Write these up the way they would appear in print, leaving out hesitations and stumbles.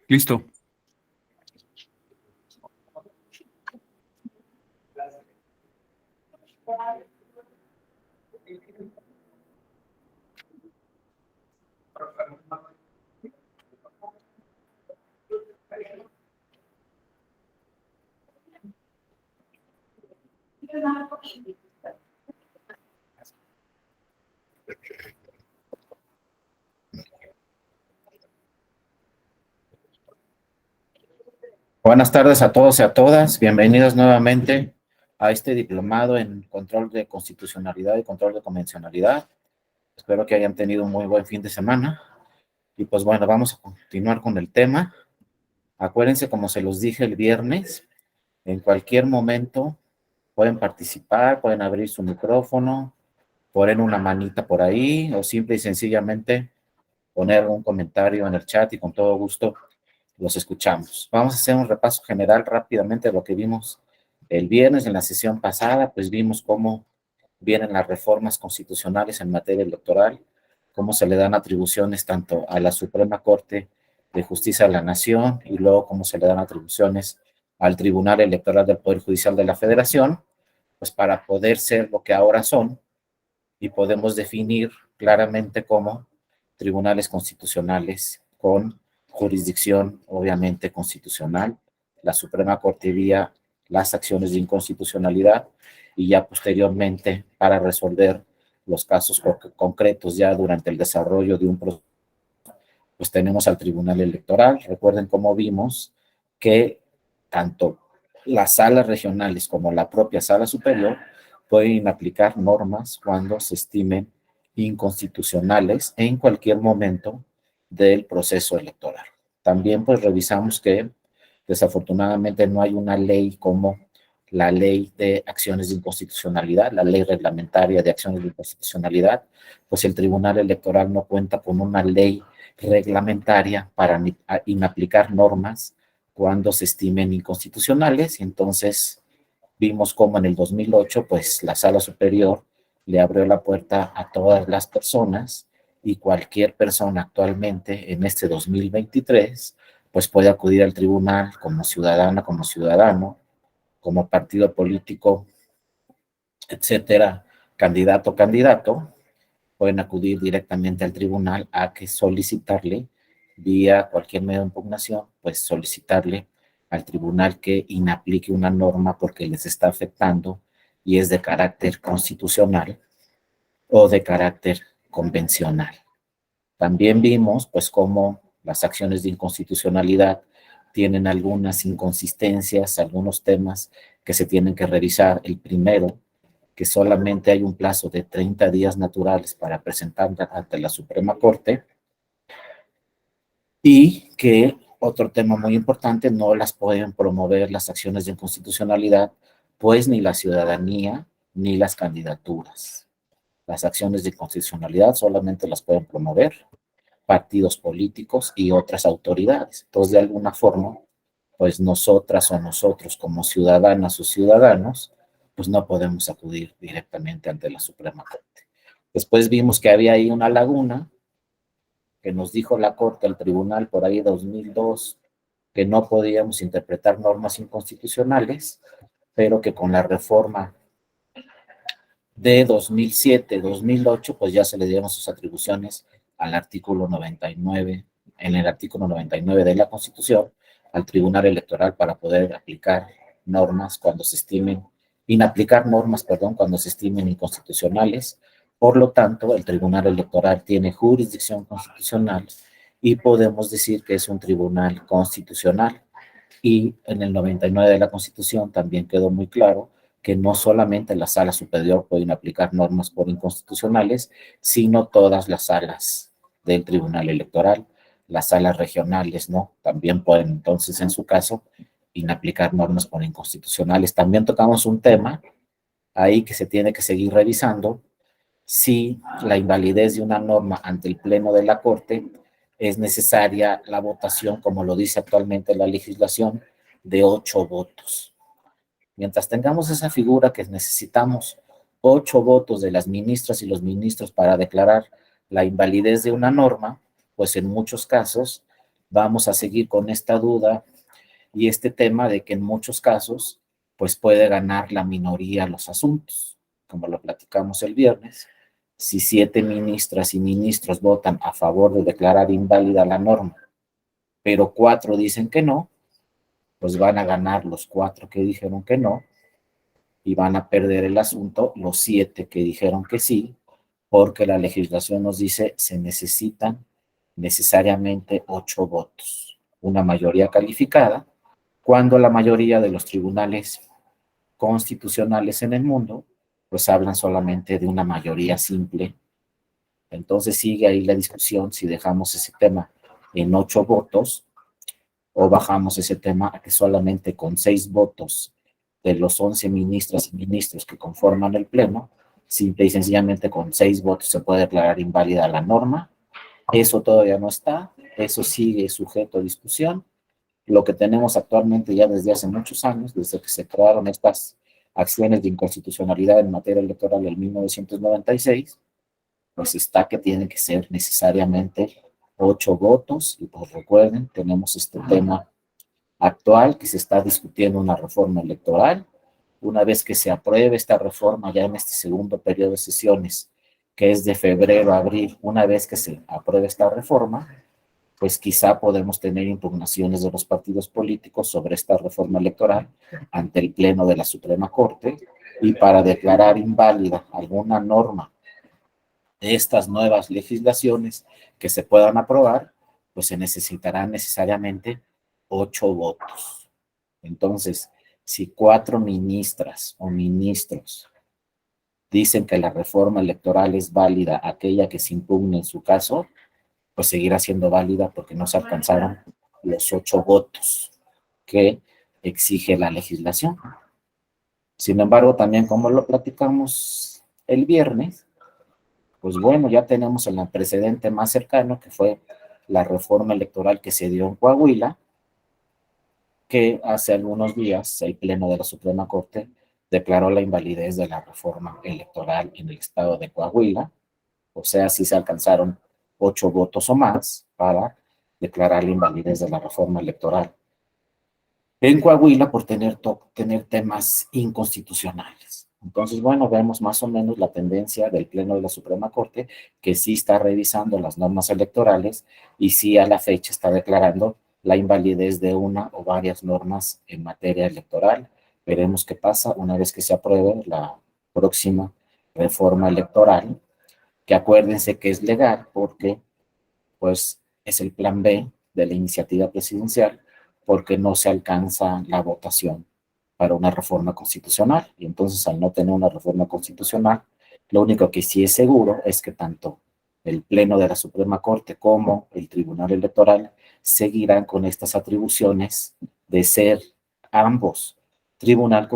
Listo. Buenas tardes a todos y a todas. Bienvenidos nuevamente a este diplomado en control de constitucionalidad y control de convencionalidad. Espero que hayan tenido un muy buen fin de semana. Y pues bueno, vamos a continuar con el tema. Acuérdense, como se los dije el viernes, en cualquier momento pueden participar, pueden abrir su micrófono, poner una manita por ahí o simple y sencillamente poner un comentario en el chat y con todo gusto los escuchamos. Vamos a hacer un repaso general rápidamente de lo que vimos el viernes en la sesión pasada. Pues vimos cómo vienen las reformas constitucionales en materia electoral, cómo se le dan atribuciones tanto a la Suprema Corte de Justicia de la Nación y luego cómo se le dan atribuciones al Tribunal Electoral del Poder Judicial de la Federación, pues para poder ser lo que ahora son, y podemos definir claramente como tribunales constitucionales con jurisdicción obviamente constitucional, la Suprema Corte vía las acciones de inconstitucionalidad y ya posteriormente para resolver los casos concretos ya durante el desarrollo de un proceso, pues tenemos al Tribunal Electoral. Recuerden cómo vimos que tanto las salas regionales como la propia sala superior pueden aplicar normas cuando se estimen inconstitucionales en cualquier momento del proceso electoral. También pues revisamos que desafortunadamente no hay una ley como la ley de acciones de inconstitucionalidad, la ley reglamentaria de acciones de inconstitucionalidad, pues el Tribunal Electoral no cuenta con una ley reglamentaria para inaplicar normas cuando se estimen inconstitucionales. Y entonces vimos cómo en el 2008, pues la Sala Superior le abrió la puerta a todas las personas y cualquier persona actualmente en este 2023, pues puede acudir al tribunal como ciudadana, como ciudadano, como partido político, etcétera, candidato, candidato, pueden acudir directamente al tribunal a que solicitarle, vía cualquier medio de impugnación, pues solicitarle al tribunal que inaplique una norma porque les está afectando y es de carácter constitucional o de carácter convencional. También vimos, pues, cómo las acciones de inconstitucionalidad tienen algunas inconsistencias, algunos temas que se tienen que revisar. El primero, que solamente hay un plazo de 30 días naturales para presentar ante la Suprema Corte, y que otro tema muy importante, no las pueden promover las acciones de inconstitucionalidad, pues ni la ciudadanía ni las candidaturas. Las acciones de inconstitucionalidad solamente las pueden promover partidos políticos y otras autoridades. Entonces, de alguna forma, pues nosotras o nosotros como ciudadanas o ciudadanos, pues no podemos acudir directamente ante la Suprema Corte. Después vimos que había ahí una laguna que nos dijo la Corte, el Tribunal, por ahí 2002, que no podíamos interpretar normas inconstitucionales, pero que con la reforma de 2007-2008, pues ya se le dieron sus atribuciones al artículo 99, en el artículo 99 de la Constitución, al Tribunal Electoral para poder aplicar normas cuando se estimen, inaplicar normas, perdón, cuando se estimen inconstitucionales. Por lo tanto, el Tribunal Electoral tiene jurisdicción constitucional y podemos decir que es un tribunal constitucional. Y en el 99 de la Constitución también quedó muy claro que no solamente la Sala Superior pueden aplicar normas por inconstitucionales, sino todas las salas del Tribunal Electoral, las salas regionales, ¿no? También pueden, entonces, en su caso, inaplicar normas por inconstitucionales. También tocamos un tema ahí que se tiene que seguir revisando, si la invalidez de una norma ante el Pleno de la Corte es necesaria la votación, como lo dice actualmente la legislación, de 8 votos. Mientras tengamos esa figura que necesitamos 8 votos de las ministras y los ministros para declarar la invalidez de una norma, pues en muchos casos vamos a seguir con esta duda y este tema de que en muchos casos pues puede ganar la minoría los asuntos, como lo platicamos el viernes. Si 7 ministras y ministros votan a favor de declarar inválida la norma, pero 4 dicen que no, pues van a ganar los 4 que dijeron que no y van a perder el asunto los 7 que dijeron que sí, porque la legislación nos dice se necesitan necesariamente 8 votos, una mayoría calificada, cuando la mayoría de los tribunales constitucionales en el mundo pues hablan solamente de una mayoría simple. Entonces sigue ahí la discusión si dejamos ese tema en 8 votos o bajamos ese tema a que solamente con 6 votos de los 11 ministras y ministros que conforman el Pleno, simple y sencillamente con 6 votos se puede declarar inválida la norma. Eso todavía no está, eso sigue sujeto a discusión. Lo que tenemos actualmente ya desde hace muchos años, desde que se crearon estas acciones de inconstitucionalidad en materia electoral en 1996, pues está que tiene que ser necesariamente 8 votos, y pues recuerden, tenemos este tema actual que se está discutiendo una reforma electoral. Una vez que se apruebe esta reforma ya en este segundo periodo de sesiones, que es de febrero a abril, una vez que se apruebe esta reforma, pues quizá podemos tener impugnaciones de los partidos políticos sobre esta reforma electoral ante el Pleno de la Suprema Corte, y para declarar inválida alguna norma de estas nuevas legislaciones que se puedan aprobar, pues se necesitarán necesariamente 8 votos. Entonces, si 4 ministras o ministros dicen que la reforma electoral es válida, aquella que se impugne en su caso, pues seguirá siendo válida porque no se alcanzaron los 8 votos que exige la legislación. Sin embargo, también como lo platicamos el viernes, pues bueno, ya tenemos el precedente más cercano, que fue la reforma electoral que se dio en Coahuila, que hace algunos días el Pleno de la Suprema Corte declaró la invalidez de la reforma electoral en el estado de Coahuila. O sea, sí se alcanzaron 8 votos o más para declarar la invalidez de la reforma electoral en Coahuila por tener temas inconstitucionales. Entonces, bueno, vemos más o menos la tendencia del Pleno de la Suprema Corte, que sí está revisando las normas electorales y sí a la fecha está declarando la invalidez de una o varias normas en materia electoral. Veremos qué pasa una vez que se apruebe la próxima reforma electoral, que acuérdense que es legal porque pues es el plan B de la iniciativa presidencial, porque no se alcanza la votación para una reforma constitucional. Y entonces, al no tener una reforma constitucional, lo único que sí es seguro es que tanto el Pleno de la Suprema Corte como el Tribunal Electoral seguirán con estas atribuciones de ser ambos tribunales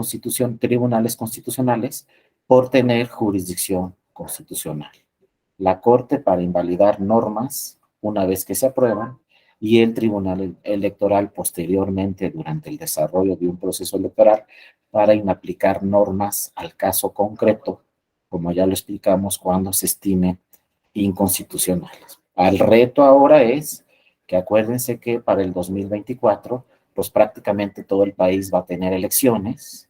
constitucionales por tener jurisdicción constitucional. La Corte para invalidar normas una vez que se aprueban, y el Tribunal Electoral posteriormente durante el desarrollo de un proceso electoral para inaplicar normas al caso concreto, como ya lo explicamos, cuando se estime inconstitucionales. El reto ahora es que acuérdense que para el 2024, pues prácticamente todo el país va a tener elecciones,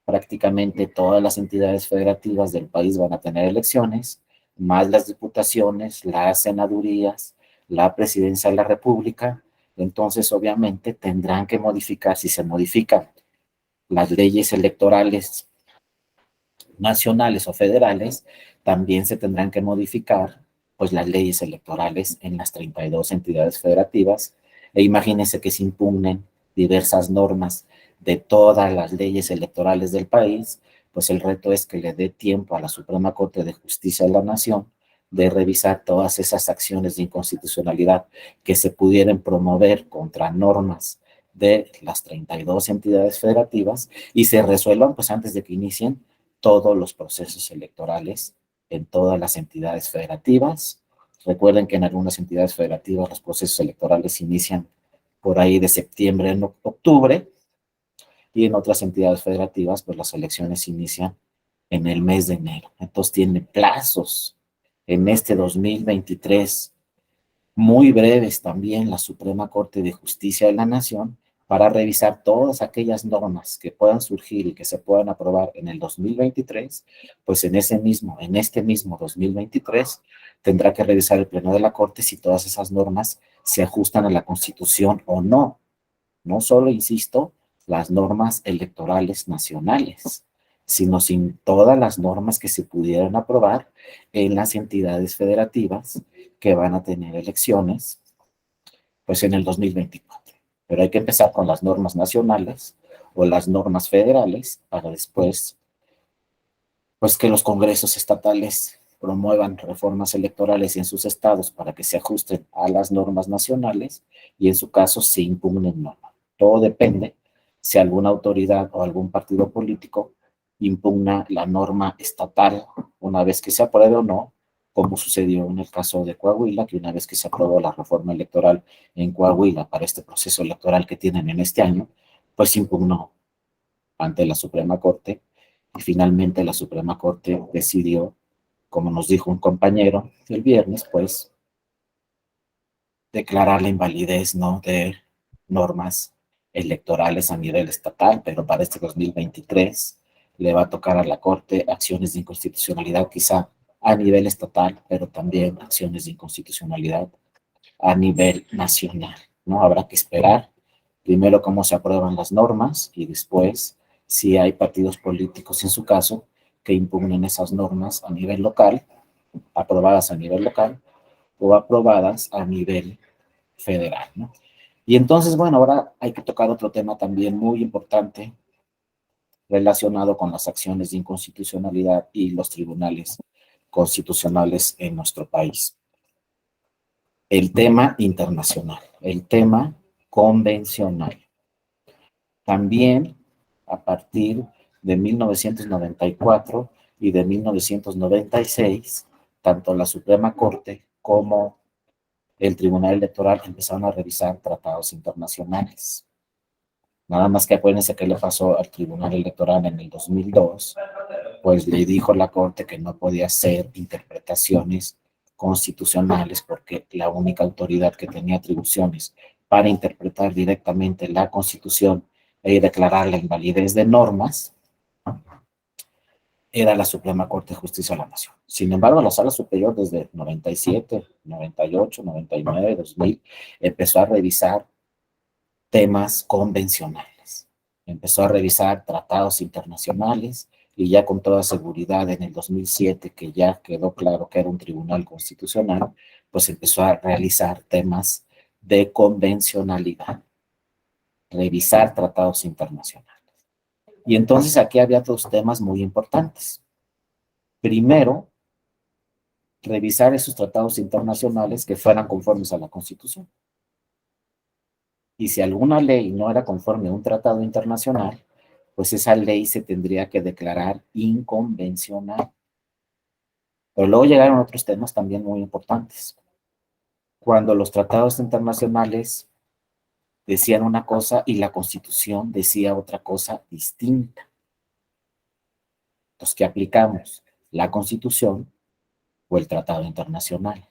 prácticamente todas las entidades federativas del país van a tener elecciones, más las diputaciones, las senadurías, la presidencia de la República. Entonces, obviamente, tendrán que modificar, si se modifican las leyes electorales nacionales o federales, también se tendrán que modificar pues las leyes electorales en las 32 entidades federativas, e imagínense que se impugnen diversas normas de todas las leyes electorales del país. Pues el reto es que le dé tiempo a la Suprema Corte de Justicia de la Nación de revisar todas esas acciones de inconstitucionalidad que se pudieran promover contra normas de las 32 entidades federativas y se resuelvan pues antes de que inicien todos los procesos electorales en todas las entidades federativas. Recuerden que en algunas entidades federativas los procesos electorales inician por ahí de septiembre a octubre, y en otras entidades federativas, pues las elecciones inician en el mes de enero. Entonces tiene plazos en este 2023 muy breves también la Suprema Corte de Justicia de la Nación para revisar todas aquellas normas que puedan surgir y que se puedan aprobar en el 2023, pues en este mismo 2023 tendrá que revisar el Pleno de la Corte si todas esas normas se ajustan a la Constitución o no. No solo, insisto, las normas electorales nacionales, sino sin todas las normas que se pudieran aprobar en las entidades federativas que van a tener elecciones, pues en el 2024. Pero hay que empezar con las normas nacionales o las normas federales para después, pues que los congresos estatales promuevan reformas electorales en sus estados para que se ajusten a las normas nacionales y en su caso se impugnen normas. Todo depende si alguna autoridad o algún partido político impugna la norma estatal una vez que se apruebe o no, como sucedió en el caso de Coahuila, que una vez que se aprobó la reforma electoral en Coahuila para este proceso electoral que tienen en este año, pues impugnó ante la Suprema Corte y finalmente la Suprema Corte decidió, como nos dijo un compañero el viernes, pues declarar la invalidez, ¿no?, de normas electorales a nivel estatal, pero para este 2023 le va a tocar a la Corte acciones de inconstitucionalidad quizá a nivel estatal, pero también acciones de inconstitucionalidad a nivel nacional, ¿no? Habrá que esperar primero cómo se aprueban las normas y después si hay partidos políticos en su caso que impugnen esas normas a nivel local, aprobadas a nivel local o aprobadas a nivel federal, ¿no? Y entonces, bueno, ahora hay que tocar otro tema también muy importante relacionado con las acciones de inconstitucionalidad y los tribunales constitucionales en nuestro país. El tema internacional, el tema convencional. También a partir de 1994 y de 1996, tanto la Suprema Corte como el Tribunal Electoral empezaron a revisar tratados internacionales. Nada más que acuérdense qué le pasó al Tribunal Electoral en el 2002, pues le dijo la Corte que no podía hacer interpretaciones constitucionales porque la única autoridad que tenía atribuciones para interpretar directamente la Constitución y declarar la invalidez de normas era la Suprema Corte de Justicia de la Nación. Sin embargo, la Sala Superior desde 97, 98, 99, 2000 empezó a revisar temas convencionales. Empezó a revisar tratados internacionales y ya con toda seguridad en el 2007, que ya quedó claro que era un tribunal constitucional, pues empezó a realizar temas de convencionalidad, revisar tratados internacionales. Y entonces aquí había dos temas muy importantes. Primero, revisar esos tratados internacionales que fueran conformes a la Constitución. Y si alguna ley no era conforme a un tratado internacional, pues esa ley se tendría que declarar inconvencional. Pero luego llegaron otros temas también muy importantes. Cuando los tratados internacionales decían una cosa y la Constitución decía otra cosa distinta. Entonces, ¿qué aplicamos? ¿La Constitución o el tratado internacional?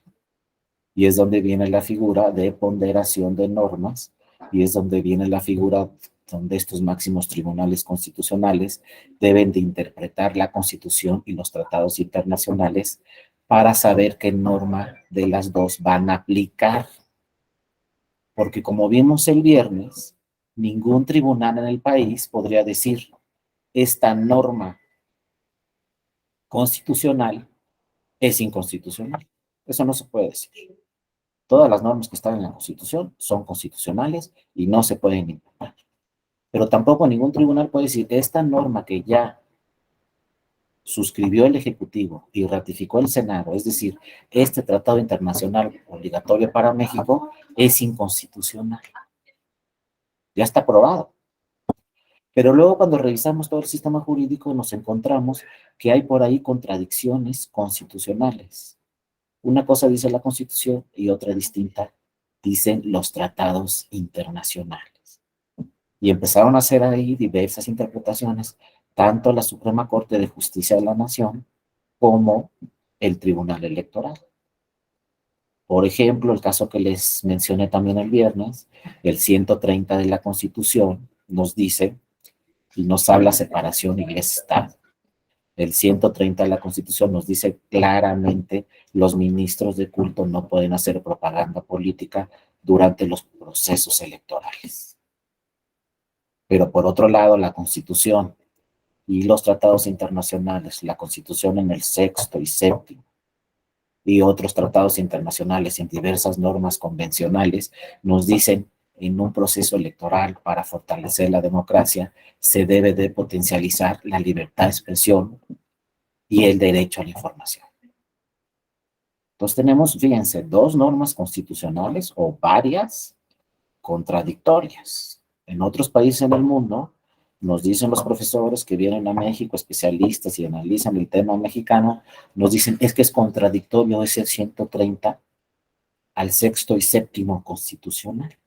Y es donde viene la figura de ponderación de normas y es donde viene la figura donde estos máximos tribunales constitucionales deben de interpretar la Constitución y los tratados internacionales para saber qué norma de las dos van a aplicar. Porque como vimos el viernes, ningún tribunal en el país podría decir esta norma constitucional es inconstitucional. Eso no se puede decir. Todas las normas que están en la Constitución son constitucionales y no se pueden impugnar. Pero tampoco ningún tribunal puede decir esta norma que ya suscribió el Ejecutivo y ratificó el Senado, es decir, este tratado internacional obligatorio para México, es inconstitucional. Ya está aprobado. Pero luego cuando revisamos todo el sistema jurídico nos encontramos que hay por ahí contradicciones constitucionales. Una cosa dice la Constitución y otra distinta dicen los tratados internacionales. Y empezaron a hacer ahí diversas interpretaciones, tanto la Suprema Corte de Justicia de la Nación como el Tribunal Electoral. Por ejemplo, el caso que les mencioné también el viernes, el 130 de la Constitución nos dice y nos habla separación iglesia-estado. El 130 de la Constitución nos dice claramente los ministros de culto no pueden hacer propaganda política durante los procesos electorales. Pero por otro lado, la Constitución y los tratados internacionales, la Constitución en el sexto y séptimo, y otros tratados internacionales en diversas normas convencionales, nos dicen en un proceso electoral para fortalecer la democracia, se debe de potencializar la libertad de expresión y el derecho a la información. Entonces tenemos, fíjense, dos normas constitucionales o varias contradictorias. En otros países en el mundo, nos dicen los profesores que vienen a México, especialistas y analizan el tema mexicano, nos dicen es que es contradictorio ese 130 al sexto y séptimo constitucional.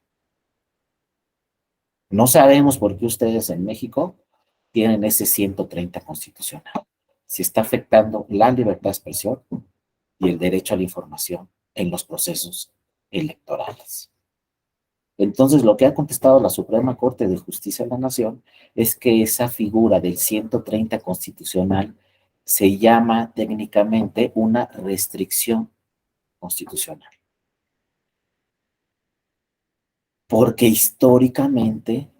No sabemos por qué ustedes en México tienen ese 130 constitucional. Si está afectando la libertad de expresión y el derecho a la información en los procesos electorales. Entonces, lo que ha contestado la Suprema Corte de Justicia de la Nación es que esa figura del 130 constitucional se llama técnicamente una restricción constitucional. Porque históricamente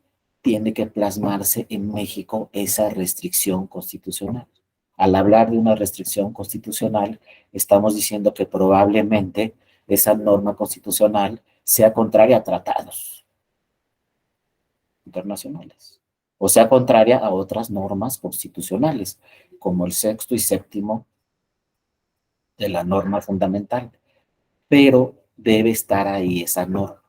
tiene que plasmarse en México esa restricción constitucional. Al hablar de una restricción constitucional, estamos diciendo que probablemente esa norma constitucional sea contraria a tratados internacionales, o sea contraria a otras normas constitucionales, como el sexto y séptimo de la norma fundamental, pero debe estar ahí esa norma.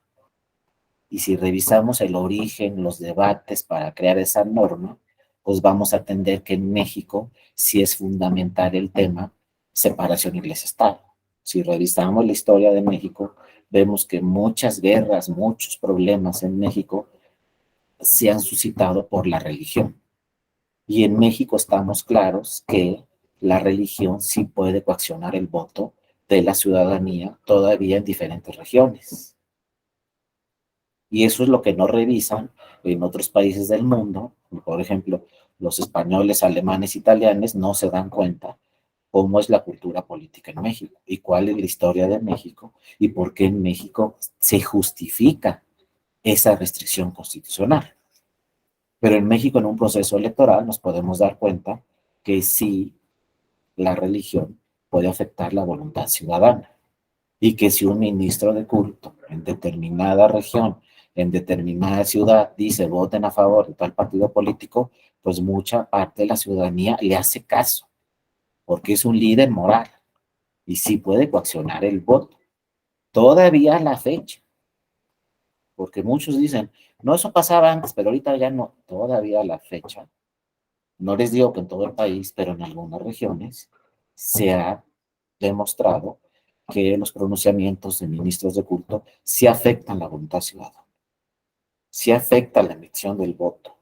Y si revisamos el origen, los debates para crear esa norma, pues vamos a entender que en México sí es fundamental el tema separación iglesia-estado. Si revisamos la historia de México, vemos que muchas guerras, muchos problemas en México se han suscitado por la religión. Y en México estamos claros que la religión sí puede coaccionar el voto de la ciudadanía todavía en diferentes regiones. Y eso es lo que no revisan en otros países del mundo. Por ejemplo, los españoles, alemanes, italianos no se dan cuenta cómo es la cultura política en México y cuál es la historia de México y por qué en México se justifica esa restricción constitucional. Pero en México, en un proceso electoral, nos podemos dar cuenta que sí, la religión puede afectar la voluntad ciudadana y que si un ministro de culto en determinada región, en determinada ciudad, dice voten a favor de tal partido político, pues mucha parte de la ciudadanía le hace caso, porque es un líder moral y sí puede coaccionar el voto. Todavía a la fecha, porque muchos dicen, no, eso pasaba antes, pero ahorita ya no, todavía a la fecha. No les digo que en todo el país, pero en algunas regiones se ha demostrado que los pronunciamientos de ministros de culto sí afectan la voluntad ciudadana, sí afectan la emisión del voto.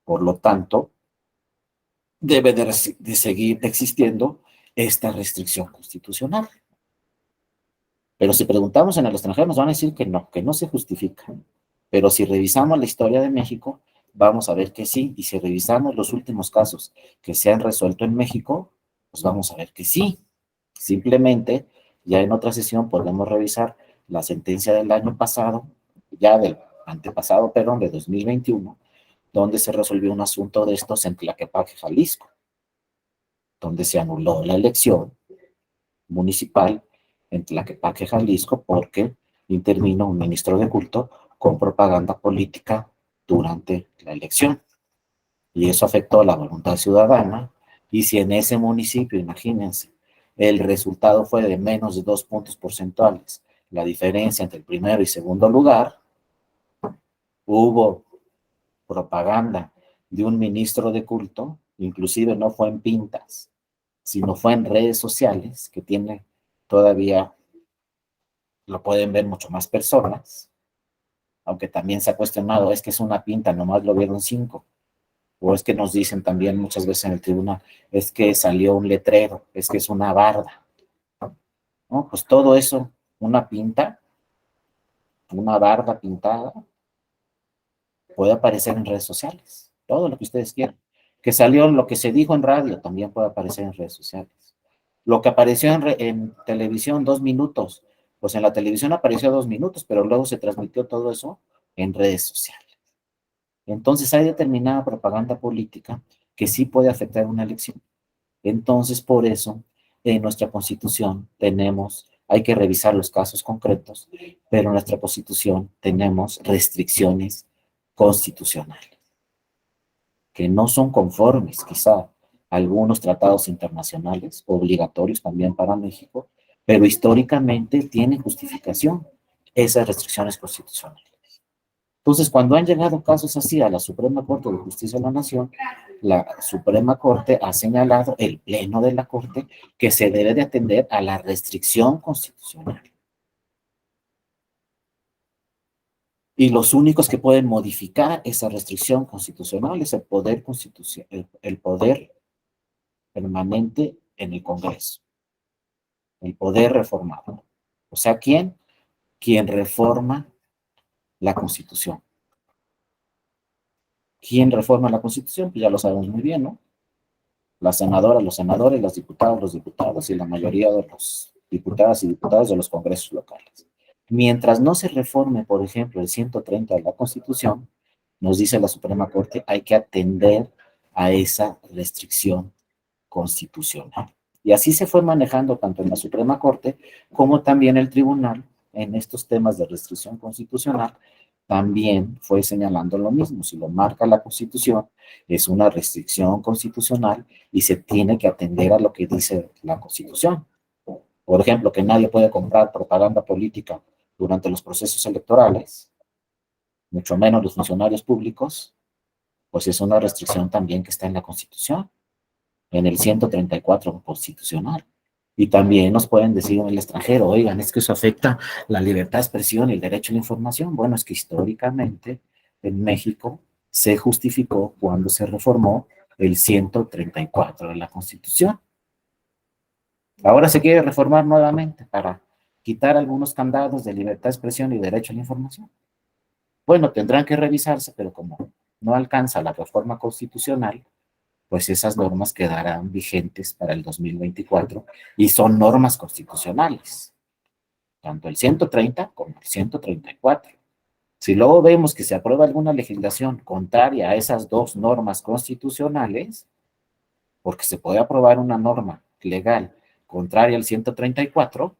Por lo tanto, debe de seguir existiendo esta restricción constitucional. Pero si preguntamos en el extranjero nos van a decir que no se justifica. Pero si revisamos la historia de México, vamos a ver que sí. Y si revisamos los últimos casos que se han resuelto en México, pues vamos a ver que sí. Simplemente, ya en otra sesión podemos revisar la sentencia del año pasado, ya del antepasado, perdón, de 2021, donde se resolvió un asunto de estos en Tlaquepaque, Jalisco, donde se anuló la elección municipal en Tlaquepaque, Jalisco, porque intervino un ministro de culto con propaganda política durante la elección. Y eso afectó a la voluntad ciudadana. Y si en ese municipio, imagínense, el resultado fue de menos de 2 puntos porcentuales, la diferencia entre el primero y segundo lugar, hubo propaganda de un ministro de culto, inclusive no fue en pintas, sino fue en redes sociales, que tiene todavía, lo pueden ver mucho más personas, aunque también se ha cuestionado, es que es una pinta, nomás lo vieron 5, o es que nos dicen también muchas veces en el tribunal, es que salió un letrero, es que es una barda, ¿no? Pues todo eso, una pinta, una barda pintada, puede aparecer en redes sociales, todo lo que ustedes quieran. Que salió lo que se dijo en radio, también puede aparecer en redes sociales. Lo que apareció en televisión, 2 minutos, pues en la televisión apareció 2 minutos, pero luego se transmitió todo eso en redes sociales. Entonces hay determinada propaganda política que sí puede afectar una elección. Entonces, por eso, en nuestra Constitución hay que revisar los casos concretos, pero en nuestra Constitución tenemos restricciones constitucionales que no son conformes, quizá, a algunos tratados internacionales, obligatorios también para México, pero históricamente tienen justificación esas restricciones constitucionales. Entonces, cuando han llegado casos así a la Suprema Corte de Justicia de la Nación, la Suprema Corte ha señalado, el Pleno de la Corte, que se debe de atender a la restricción constitucional. Y los únicos que pueden modificar esa restricción constitucional es el poder permanente en el Congreso, el poder reformador. O sea, ¿quién? Quien reforma la Constitución. ¿Quién reforma la Constitución? Pues ya lo sabemos muy bien, ¿no? Las senadoras, los senadores, las diputadas, los diputados y la mayoría de los diputadas y diputados de los congresos locales. Mientras no se reforme, por ejemplo, el 130 de la Constitución, nos dice la Suprema Corte, hay que atender a esa restricción constitucional. Y así se fue manejando tanto en la Suprema Corte como también el tribunal en estos temas de restricción constitucional. También fue señalando lo mismo, si lo marca la Constitución, es una restricción constitucional y se tiene que atender a lo que dice la Constitución. Por ejemplo, que nadie puede comprar propaganda política durante los procesos electorales, mucho menos los funcionarios públicos, pues es una restricción también que está en la Constitución, en el 134 constitucional. Y también nos pueden decir en el extranjero, oigan, es que eso afecta la libertad de expresión y el derecho a la información. Bueno, es que históricamente en México se justificó cuando se reformó el 134 de la Constitución. Ahora se quiere reformar nuevamente para quitar algunos candados de libertad de expresión y derecho a la información. Bueno, tendrán que revisarse, pero como no alcanza la reforma constitucional, pues esas normas quedarán vigentes para el 2024 y son normas constitucionales, tanto el 130 como el 134. Si luego vemos que se aprueba alguna legislación contraria a esas dos normas constitucionales, porque se puede aprobar una norma legal contraria al 134,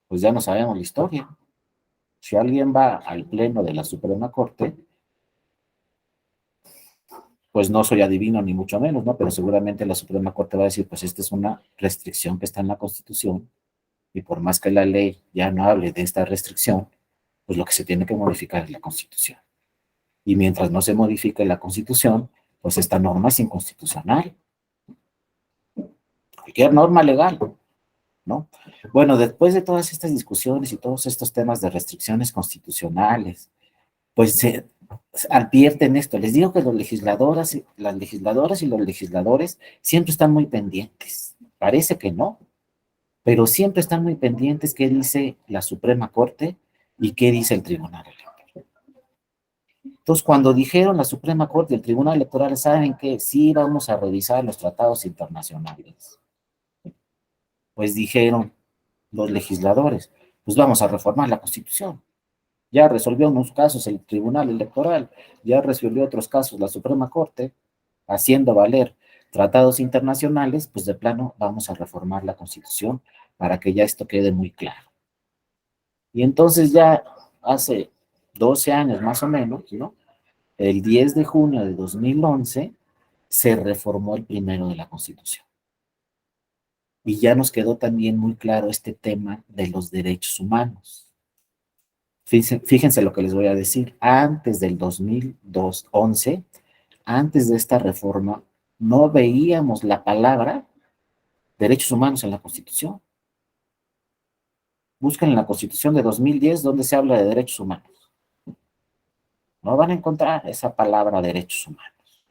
pues ya no sabemos la historia. Si alguien va al pleno de la Suprema Corte, pues no soy adivino ni mucho menos, ¿no? Pero seguramente la Suprema Corte va a decir, pues esta es una restricción que está en la Constitución y por más que la ley ya no hable de esta restricción, pues lo que se tiene que modificar es la Constitución. Y mientras no se modifique la Constitución, pues esta norma es inconstitucional. Cualquier norma legal, ¿no? Bueno, después de todas estas discusiones y todos estos temas de restricciones constitucionales, pues se advierten esto. Les digo que las legisladoras y los legisladores siempre están muy pendientes. Parece que no, pero siempre están muy pendientes qué dice la Suprema Corte y qué dice el Tribunal Electoral. Entonces, cuando dijeron la Suprema Corte y el Tribunal Electoral, saben que sí vamos a revisar los tratados internacionales. Pues dijeron los legisladores, pues vamos a reformar la Constitución. Ya resolvió unos casos el Tribunal Electoral, ya resolvió otros casos la Suprema Corte, haciendo valer tratados internacionales, pues de plano vamos a reformar la Constitución para que ya esto quede muy claro. Y entonces ya hace 12 años más o menos, ¿no? El 10 de junio de 2011 se reformó el primero de la Constitución. Y ya nos quedó también muy claro este tema de los derechos humanos. Fíjense lo que les voy a decir. Antes del 2011, antes de esta reforma, no veíamos la palabra derechos humanos en la Constitución. Busquen en la Constitución de 2010 donde se habla de derechos humanos. No van a encontrar esa palabra derechos humanos.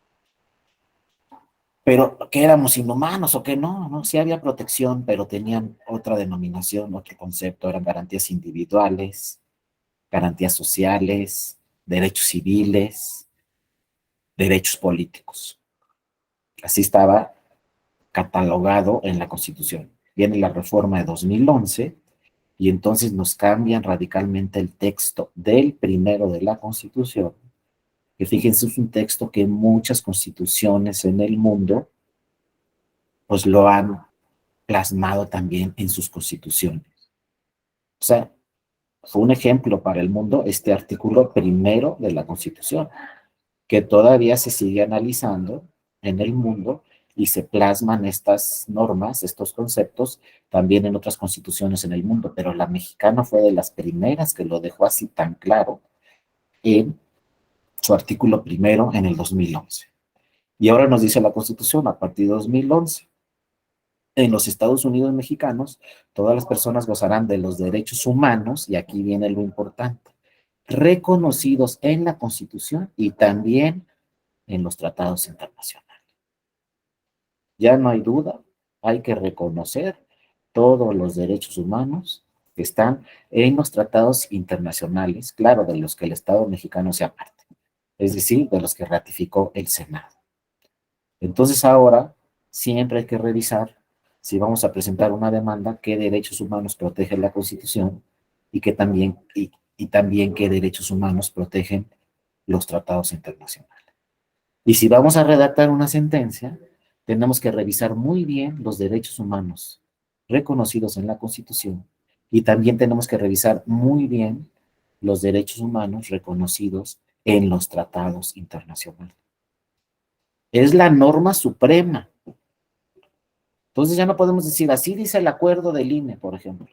Pero que éramos inhumanos o que no, ¿no? Sí había protección, pero tenían otra denominación, otro concepto, eran garantías individuales, garantías sociales, derechos civiles, derechos políticos. Así estaba catalogado en la Constitución. Viene la reforma de 2011 y entonces nos cambian radicalmente el texto del primero de la Constitución, que fíjense, es un texto que muchas constituciones en el mundo pues lo han plasmado también en sus constituciones. O sea, fue un ejemplo para el mundo este artículo primero de la Constitución, que todavía se sigue analizando en el mundo y se plasman estas normas, estos conceptos, también en otras constituciones en el mundo, pero la mexicana fue de las primeras que lo dejó así tan claro en su artículo primero en el 2011. Y ahora nos dice la Constitución, a partir de 2011, en los Estados Unidos mexicanos, todas las personas gozarán de los derechos humanos, y aquí viene lo importante, reconocidos en la Constitución y también en los tratados internacionales. Ya no hay duda, hay que reconocer todos los derechos humanos que están en los tratados internacionales, claro, de los que el Estado mexicano sea parte, es decir, de los que ratificó el Senado. Entonces ahora siempre hay que revisar si vamos a presentar una demanda, qué derechos humanos protege la Constitución y, que también, y también qué derechos humanos protegen los tratados internacionales. Y si vamos a redactar una sentencia, tenemos que revisar muy bien los derechos humanos reconocidos en la Constitución y también tenemos que revisar muy bien los derechos humanos reconocidos en los tratados internacionales. Es la norma suprema. Entonces ya no podemos decir, así dice el acuerdo del INE, por ejemplo.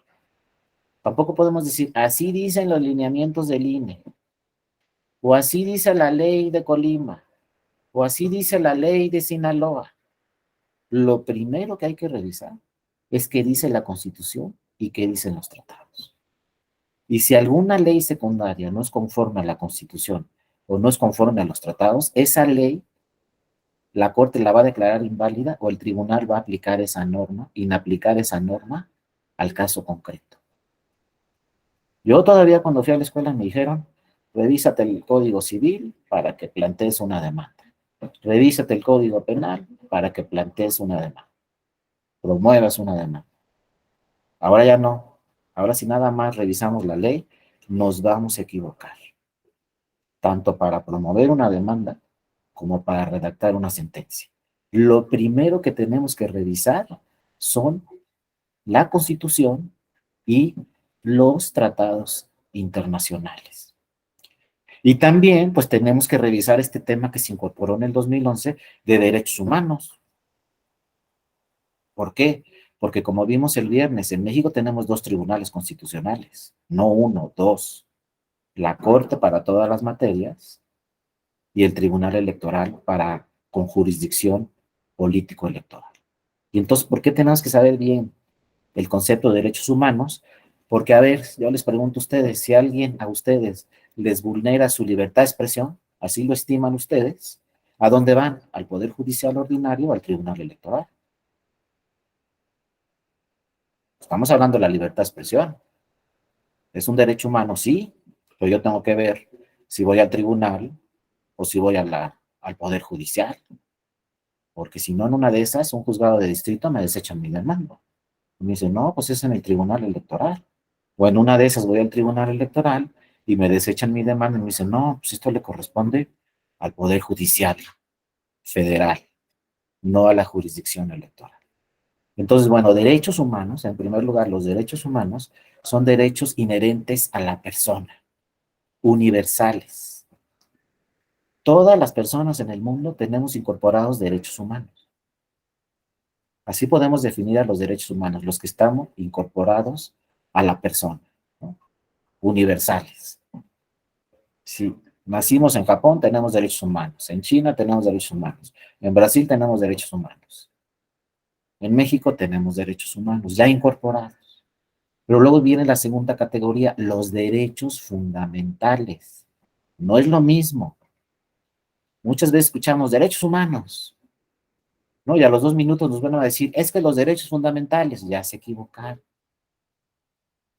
Tampoco podemos decir, así dicen los lineamientos del INE, o así dice la ley de Colima, o así dice la ley de Sinaloa. Lo primero que hay que revisar es qué dice la Constitución y qué dicen los tratados. Y si alguna ley secundaria no es conforme a la Constitución o no es conforme a los tratados, esa ley la Corte la va a declarar inválida o el tribunal va a aplicar esa norma, inaplicar esa norma al caso concreto. Yo todavía cuando fui a la escuela me dijeron, revísate el Código Civil para que plantees una demanda. Revísate el Código Penal para que plantees una demanda. Promuevas una demanda. Ahora ya no. Ahora si nada más revisamos la ley, nos vamos a equivocar. Tanto para promover una demanda como para redactar una sentencia. Lo primero que tenemos que revisar son la Constitución y los tratados internacionales. Y también, pues tenemos que revisar este tema que se incorporó en el 2011 de derechos humanos. ¿Por qué? Porque como vimos el viernes, en México tenemos dos tribunales constitucionales, no uno, dos. La Corte para todas las materias y el Tribunal Electoral con jurisdicción político-electoral. Y entonces, ¿por qué tenemos que saber bien el concepto de derechos humanos? Porque, a ver, yo les pregunto a ustedes, si alguien a ustedes les vulnera su libertad de expresión, así lo estiman ustedes, ¿a dónde van? ¿Al Poder Judicial Ordinario o al Tribunal Electoral? Estamos hablando de la libertad de expresión. ¿Es un derecho humano? Sí, pero yo tengo que ver si voy al tribunal o si voy al Poder Judicial. Porque si no, en una de esas, un juzgado de distrito me desechan mi demanda. Y me dicen, no, pues es en el Tribunal Electoral. O en una de esas voy al Tribunal Electoral y me desechan mi demanda y me dicen, no, pues esto le corresponde al Poder Judicial Federal, no a la jurisdicción electoral. Entonces, bueno, derechos humanos, en primer lugar, los derechos humanos son derechos inherentes a la persona, universales. Todas las personas en el mundo tenemos incorporados derechos humanos. Así podemos definir a los derechos humanos, los que estamos incorporados a la persona, ¿no? Universales. Si nacimos en Japón, tenemos derechos humanos. En China tenemos derechos humanos. En Brasil tenemos derechos humanos. En México tenemos derechos humanos ya incorporados. Pero luego viene la segunda categoría, los derechos fundamentales. No es lo mismo. Muchas veces escuchamos derechos humanos, ¿no? Y a los 2 minutos nos van a decir, es que los derechos fundamentales, ya se equivocaron.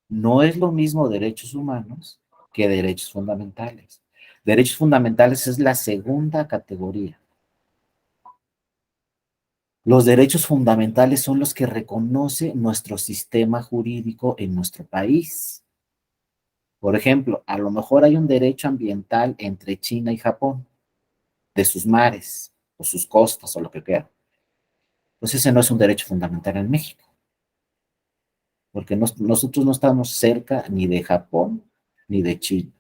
No es lo mismo derechos humanos que derechos fundamentales. Derechos fundamentales es la segunda categoría. Los derechos fundamentales son los que reconoce nuestro sistema jurídico en nuestro país. Por ejemplo, a lo mejor hay un derecho ambiental entre China y Japón, de sus mares, o sus costas, o lo que quiera. Pues ese no es un derecho fundamental en México, porque nosotros no estamos cerca ni de Japón ni de China.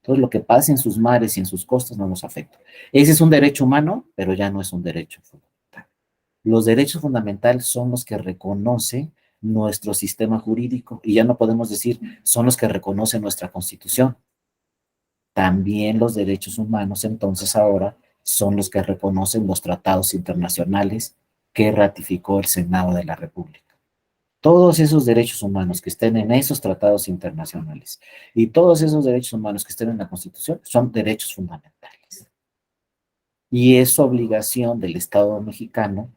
Entonces, lo que pasa en sus mares y en sus costas no nos afecta. Ese es un derecho humano, pero ya no es un derecho fundamental. Los derechos fundamentales son los que reconoce nuestro sistema jurídico y ya no podemos decir son los que reconoce nuestra Constitución. También los derechos humanos, entonces, ahora son los que reconocen los tratados internacionales que ratificó el Senado de la República. Todos esos derechos humanos que estén en esos tratados internacionales y todos esos derechos humanos que estén en la Constitución son derechos fundamentales. Y es obligación del Estado mexicano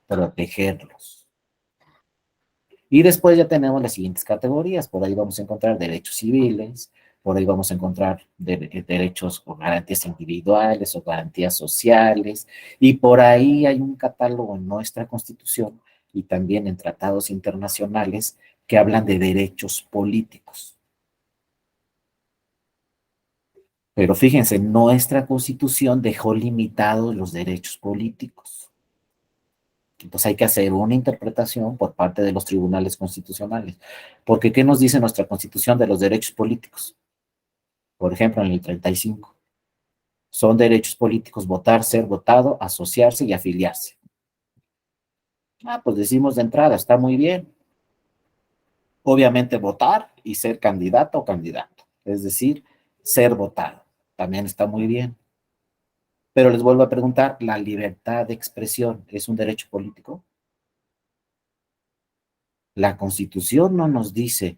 protegerlos. Y después ya tenemos las siguientes categorías. Por ahí vamos a encontrar derechos civiles, por ahí vamos a encontrar derechos o garantías individuales o garantías sociales, y por ahí hay un catálogo en nuestra Constitución y también en tratados internacionales que hablan de derechos políticos. Pero fíjense, nuestra Constitución dejó limitados los derechos políticos. Entonces hay que hacer una interpretación por parte de los tribunales constitucionales. Porque ¿qué nos dice nuestra Constitución de los derechos políticos? Por ejemplo, en el 35. Son derechos políticos votar, ser votado, asociarse y afiliarse. Pues decimos de entrada, está muy bien. Obviamente votar y ser candidato o candidato. Es decir, ser votado. También está muy bien. Pero les vuelvo a preguntar, ¿la libertad de expresión es un derecho político? La Constitución no nos dice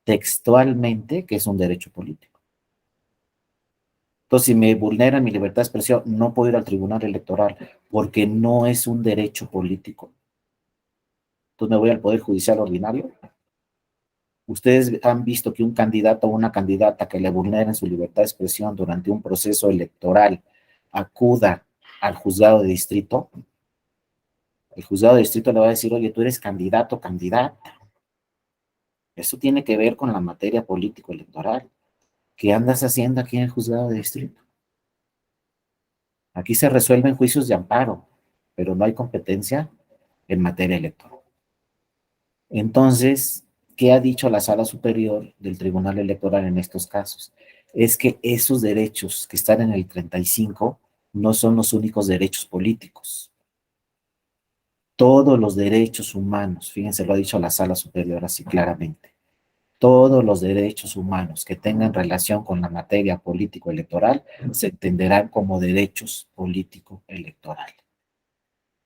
textualmente que es un derecho político. Entonces, si me vulneran mi libertad de expresión, no puedo ir al tribunal electoral porque no es un derecho político. Entonces, me voy al Poder Judicial ordinario. Ustedes han visto que un candidato o una candidata que le vulneren su libertad de expresión durante un proceso electoral acuda al juzgado de distrito. El juzgado de distrito le va a decir, oye, tú eres candidato o candidata. Eso tiene que ver con la materia político-electoral. ¿Qué andas haciendo aquí en el juzgado de distrito? Aquí se resuelven juicios de amparo, pero no hay competencia en materia electoral. Entonces, ¿qué ha dicho la Sala Superior del Tribunal Electoral en estos casos? Es que esos derechos que están en el 35 no son los únicos derechos políticos. Todos los derechos humanos, fíjense, lo ha dicho la Sala Superior así claramente, todos los derechos humanos que tengan relación con la materia político-electoral se entenderán como derechos político-electorales.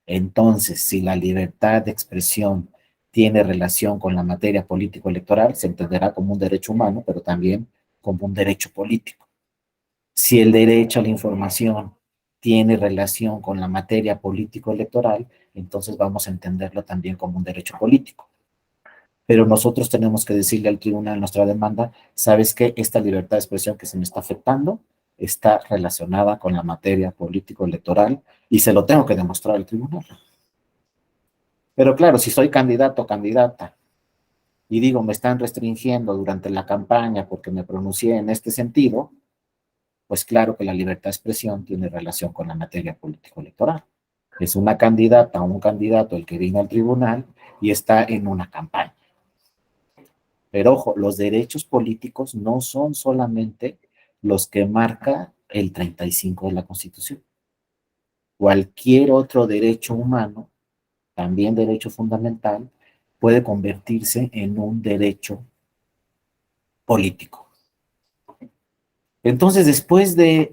Entonces, si la libertad de expresión tiene relación con la materia político-electoral, se entenderá como un derecho humano, pero también como un derecho político. Si el derecho a la información tiene relación con la materia político-electoral, entonces vamos a entenderlo también como un derecho político. Pero nosotros tenemos que decirle al tribunal nuestra demanda, ¿sabes qué? Esta libertad de expresión que se me está afectando está relacionada con la materia político-electoral y se lo tengo que demostrar al tribunal. Pero claro, si soy candidato o candidata y digo, me están restringiendo durante la campaña porque me pronuncié en este sentido, pues claro que la libertad de expresión tiene relación con la materia político-electoral. Es una candidata o un candidato el que viene al tribunal y está en una campaña. Pero ojo, los derechos políticos no son solamente los que marca el 35 de la Constitución. Cualquier otro derecho humano, también derecho fundamental, puede convertirse en un derecho político. Entonces, después de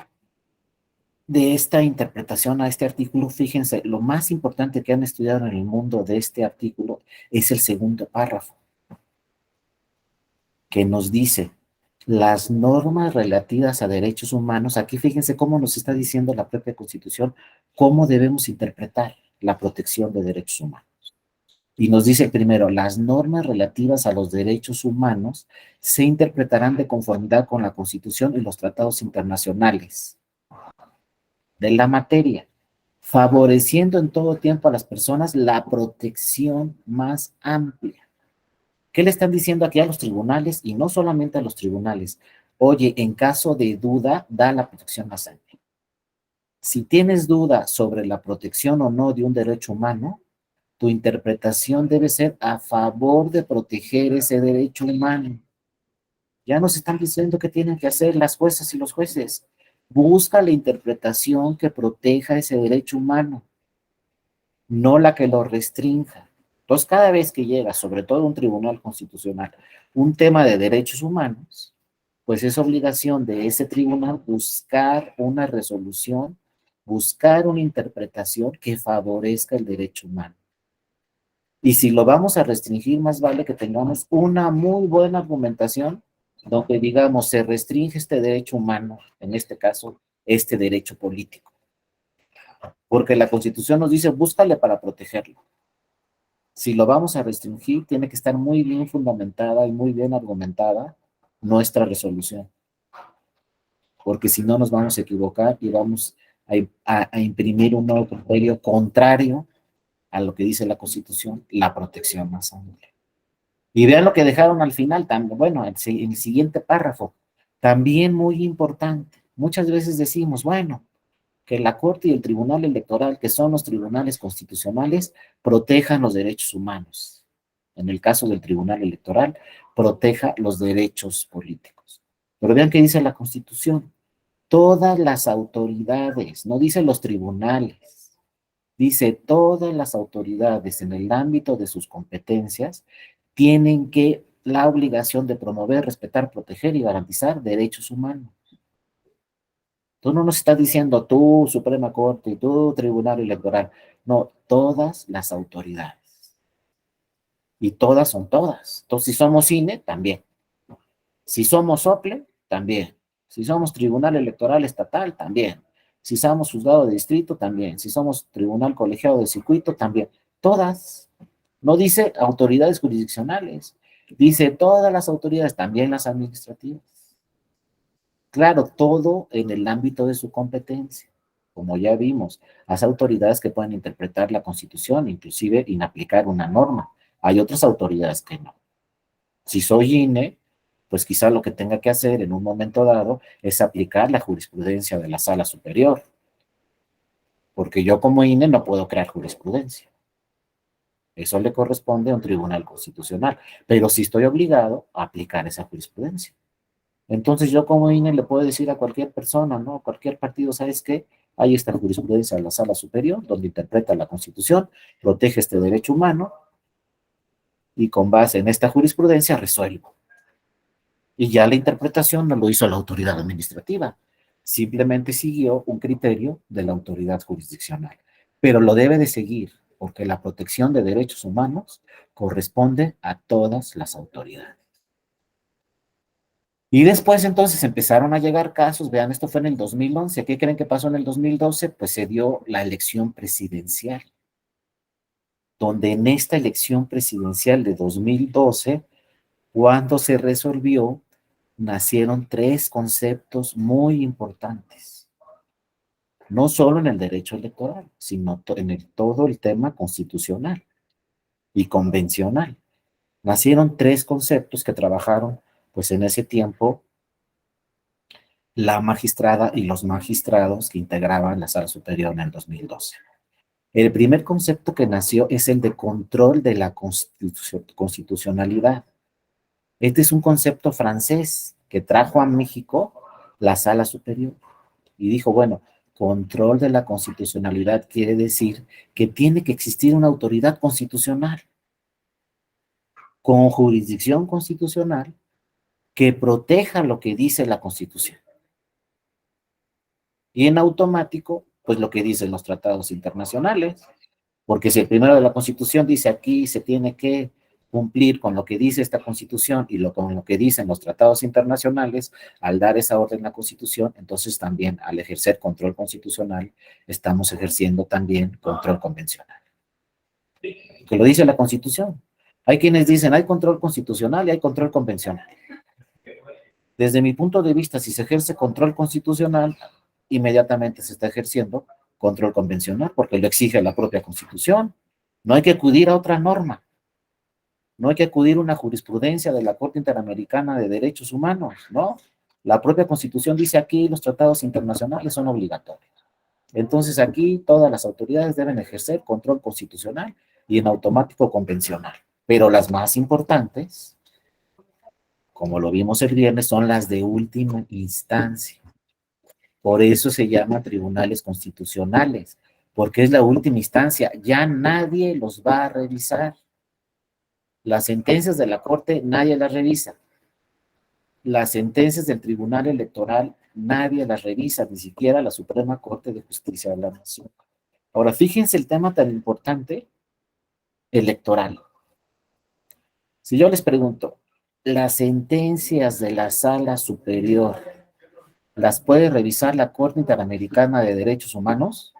esta interpretación a este artículo, fíjense, lo más importante que han estudiado en el mundo de este artículo es el segundo párrafo, que nos dice, las normas relativas a derechos humanos, aquí fíjense cómo nos está diciendo la propia Constitución, cómo debemos interpretar la protección de derechos humanos. Y nos dice primero, las normas relativas a los derechos humanos se interpretarán de conformidad con la Constitución y los tratados internacionales de la materia, favoreciendo en todo tiempo a las personas la protección más amplia. ¿Qué le están diciendo aquí a los tribunales? Y no solamente a los tribunales. Oye, en caso de duda, da la protección más amplia. Si tienes duda sobre la protección o no de un derecho humano, tu interpretación debe ser a favor de proteger ese derecho humano. Ya nos están diciendo qué tienen que hacer las juezas y los jueces. Busca la interpretación que proteja ese derecho humano, no la que lo restrinja. Entonces, cada vez que llega, sobre todo un tribunal constitucional, un tema de derechos humanos, pues es obligación de ese tribunal buscar una resolución, buscar una interpretación que favorezca el derecho humano. Y si lo vamos a restringir, más vale que tengamos una muy buena argumentación donde digamos, se restringe este derecho humano, en este caso, este derecho político. Porque la Constitución nos dice, búscale para protegerlo. Si lo vamos a restringir, tiene que estar muy bien fundamentada y muy bien argumentada nuestra resolución. Porque si no nos vamos a equivocar y vamos a imprimir un nuevo criterio contrario a lo que dice la Constitución, la protección más amplia. Y vean lo que dejaron al final, también, bueno, en el siguiente párrafo, también muy importante. Muchas veces decimos, bueno, que la Corte y el Tribunal Electoral, que son los tribunales constitucionales, protejan los derechos humanos. En el caso del Tribunal Electoral, proteja los derechos políticos. Pero vean qué dice la Constitución. Todas las autoridades, no dice los tribunales, dice todas las autoridades en el ámbito de sus competencias tienen que la obligación de promover, respetar, proteger y garantizar derechos humanos. Tú no nos estás diciendo tú, Suprema Corte, y tú, Tribunal Electoral. No, todas las autoridades. Y todas son todas. Entonces, si somos CINE, también. Si somos OPLE, también. Si somos Tribunal Electoral Estatal, también. Si somos Juzgado de Distrito, también. Si somos Tribunal Colegiado de Circuito, también. Todas. No dice autoridades jurisdiccionales. Dice todas las autoridades, también las administrativas. Claro, todo en el ámbito de su competencia. Como ya vimos, las autoridades que pueden interpretar la Constitución, inclusive inaplicar una norma. Hay otras autoridades que no. Si soy INE, pues quizá lo que tenga que hacer en un momento dado es aplicar la jurisprudencia de la Sala Superior, porque yo como INE no puedo crear jurisprudencia. Eso le corresponde a un tribunal constitucional, pero sí estoy obligado a aplicar esa jurisprudencia. Entonces yo como INE le puedo decir a cualquier persona, ¿no? A cualquier partido, ¿sabes qué? Ahí está la jurisprudencia de la Sala Superior, donde interpreta la Constitución, protege este derecho humano, y con base en esta jurisprudencia resuelvo. Y ya la interpretación no lo hizo la autoridad administrativa, simplemente siguió un criterio de la autoridad jurisdiccional. Pero lo debe de seguir, porque la protección de derechos humanos corresponde a todas las autoridades. Y después entonces empezaron a llegar casos, vean, esto fue en el 2011, ¿qué creen que pasó en el 2012? Pues se dio la elección presidencial, donde en esta elección presidencial de 2012, cuando se resolvió, nacieron tres conceptos muy importantes, no solo en el derecho electoral, sino en todo el tema constitucional y convencional. Nacieron tres conceptos que trabajaron, pues en ese tiempo, la magistrada y los magistrados que integraban la Sala Superior en el 2012. El primer concepto que nació es el de control de la constitucionalidad. Este es un concepto francés que trajo a México la Sala Superior y dijo, bueno, control de la constitucionalidad quiere decir que tiene que existir una autoridad constitucional con jurisdicción constitucional que proteja lo que dice la Constitución. Y en automático, pues lo que dicen los tratados internacionales, porque si el primero de la Constitución dice aquí se tiene que cumplir con lo que dice esta Constitución y con lo que dicen los tratados internacionales, al dar esa orden a la Constitución, entonces también al ejercer control constitucional, estamos ejerciendo también control convencional. Que lo dice la Constitución. Hay quienes dicen, hay control constitucional y hay control convencional. Desde mi punto de vista, si se ejerce control constitucional, inmediatamente se está ejerciendo control convencional, porque lo exige la propia Constitución. No hay que acudir a otra norma. No hay que acudir a una jurisprudencia de la Corte Interamericana de Derechos Humanos, ¿no? La propia Constitución dice aquí los tratados internacionales son obligatorios. Entonces aquí todas las autoridades deben ejercer control constitucional y en automático convencional. Pero las más importantes, como lo vimos el viernes, son las de última instancia. Por eso se llama tribunales constitucionales, porque es la última instancia. Ya nadie los va a revisar. Las sentencias de la Corte nadie las revisa. Las sentencias del Tribunal Electoral nadie las revisa, ni siquiera la Suprema Corte de Justicia de la Nación. Ahora, fíjense el tema tan importante, electoral. Si yo les pregunto, ¿las sentencias de la Sala Superior las puede revisar la Corte Interamericana de Derechos Humanos?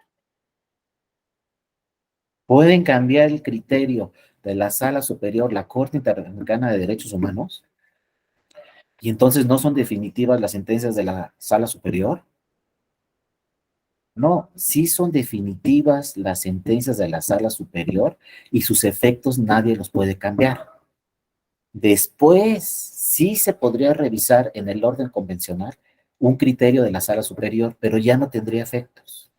¿Pueden cambiar el criterio de la Sala Superior, la Corte Interamericana de Derechos Humanos? ¿Y entonces no son definitivas las sentencias de la Sala Superior? No, sí son definitivas las sentencias de la Sala Superior y sus efectos nadie los puede cambiar. Después, sí se podría revisar en el orden convencional un criterio de la Sala Superior, pero ya no tendría efectos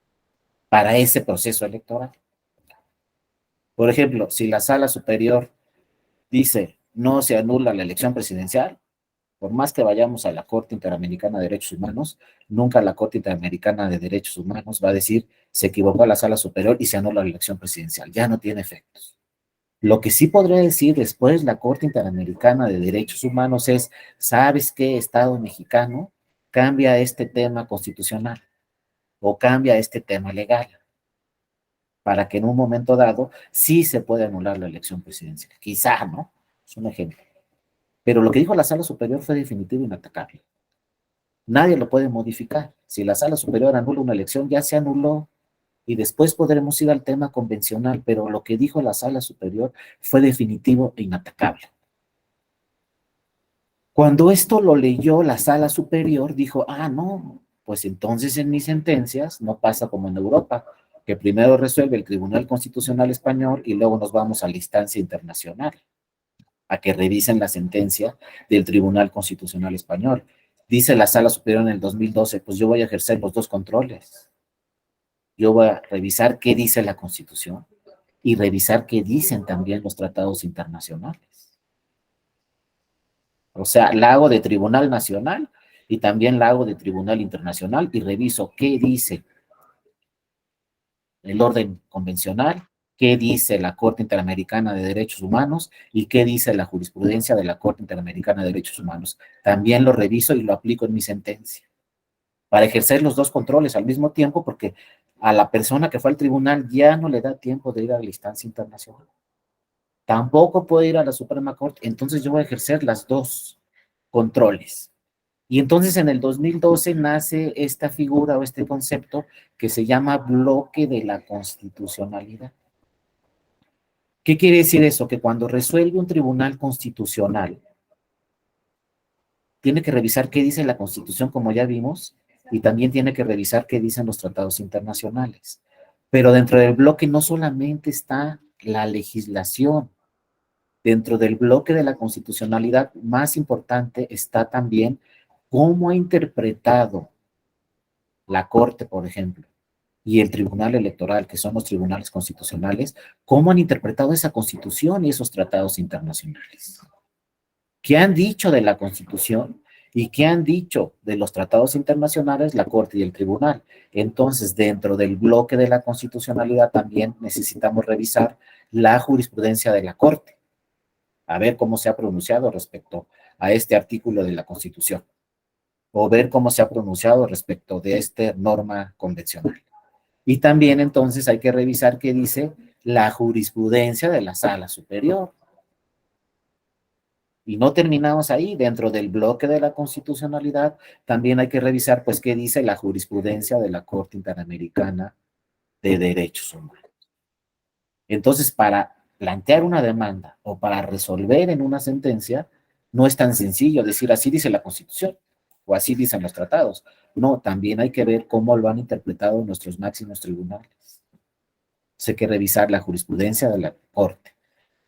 para ese proceso electoral. Por ejemplo, si la Sala Superior dice no se anula la elección presidencial, por más que vayamos a la Corte Interamericana de Derechos Humanos, nunca la Corte Interamericana de Derechos Humanos va a decir se equivocó la Sala Superior y se anula la elección presidencial. Ya no tiene efectos. Lo que sí podría decir después la Corte Interamericana de Derechos Humanos es, ¿sabes qué, Estado mexicano? Cambia este tema constitucional o cambia este tema legal para que en un momento dado sí se pueda anular la elección presidencial. Quizá, ¿no? Es un ejemplo. Pero lo que dijo la Sala Superior fue definitivo e inatacable. Nadie lo puede modificar. Si la Sala Superior anula una elección, ya se anuló y después podremos ir al tema convencional, pero lo que dijo la Sala Superior fue definitivo e inatacable. Cuando esto lo leyó la Sala Superior, dijo, no, pues entonces en mis sentencias no pasa como en Europa, que primero resuelve el Tribunal Constitucional Español y luego nos vamos a la instancia internacional, a que revisen la sentencia del Tribunal Constitucional Español. Dice la Sala Superior en el 2012, pues yo voy a ejercer los dos controles. Yo voy a revisar qué dice la Constitución y revisar qué dicen también los tratados internacionales. O sea, la hago de Tribunal Nacional y también la hago de Tribunal Internacional y reviso qué dice el orden convencional, qué dice la Corte Interamericana de Derechos Humanos y qué dice la jurisprudencia de la Corte Interamericana de Derechos Humanos. También lo reviso y lo aplico en mi sentencia para ejercer los dos controles al mismo tiempo, porque a la persona que fue al tribunal ya no le da tiempo de ir a la instancia internacional. Tampoco puede ir a la Suprema Corte, entonces yo voy a ejercer las dos controles. Y entonces en el 2012 nace esta figura o este concepto que se llama bloque de la constitucionalidad. ¿Qué quiere decir eso? Que cuando resuelve un tribunal constitucional, tiene que revisar qué dice la Constitución, como ya vimos, y también tiene que revisar qué dicen los tratados internacionales. Pero dentro del bloque no solamente está la legislación, dentro del bloque de la constitucionalidad más importante está también cómo ha interpretado la Corte, por ejemplo, y el Tribunal Electoral, que son los tribunales constitucionales, cómo han interpretado esa Constitución y esos tratados internacionales. ¿Qué han dicho de la Constitución y qué han dicho de los tratados internacionales la Corte y el Tribunal? Entonces, dentro del bloque de la constitucionalidad también necesitamos revisar la jurisprudencia de la Corte, a ver cómo se ha pronunciado respecto a este artículo de la Constitución, o ver cómo se ha pronunciado respecto de esta norma convencional. Y también entonces hay que revisar qué dice la jurisprudencia de la Sala Superior. Y no terminamos ahí, dentro del bloque de la constitucionalidad, también hay que revisar, pues, qué dice la jurisprudencia de la Corte Interamericana de Derechos Humanos. Entonces, para plantear una demanda o para resolver en una sentencia, no es tan sencillo decir así dice la Constitución o así dicen los tratados. No, también hay que ver cómo lo han interpretado nuestros máximos tribunales. Hay que revisar la jurisprudencia de la Corte,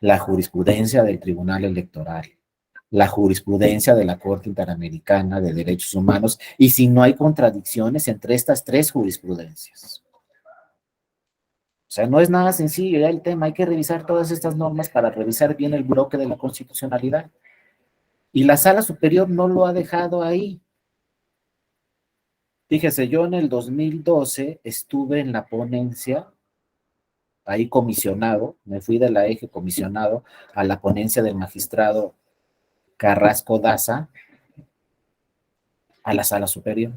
la jurisprudencia del Tribunal Electoral, la jurisprudencia de la Corte Interamericana de Derechos Humanos, y si no hay contradicciones entre estas tres jurisprudencias. O sea, no es nada sencillo ya el tema, hay que revisar todas estas normas para revisar bien el bloque de la constitucionalidad. Y la Sala Superior no lo ha dejado ahí. Fíjese, yo en el 2012 estuve en la ponencia, ahí comisionado, me fui de la eje comisionado a la ponencia del magistrado Carrasco Daza a la Sala Superior.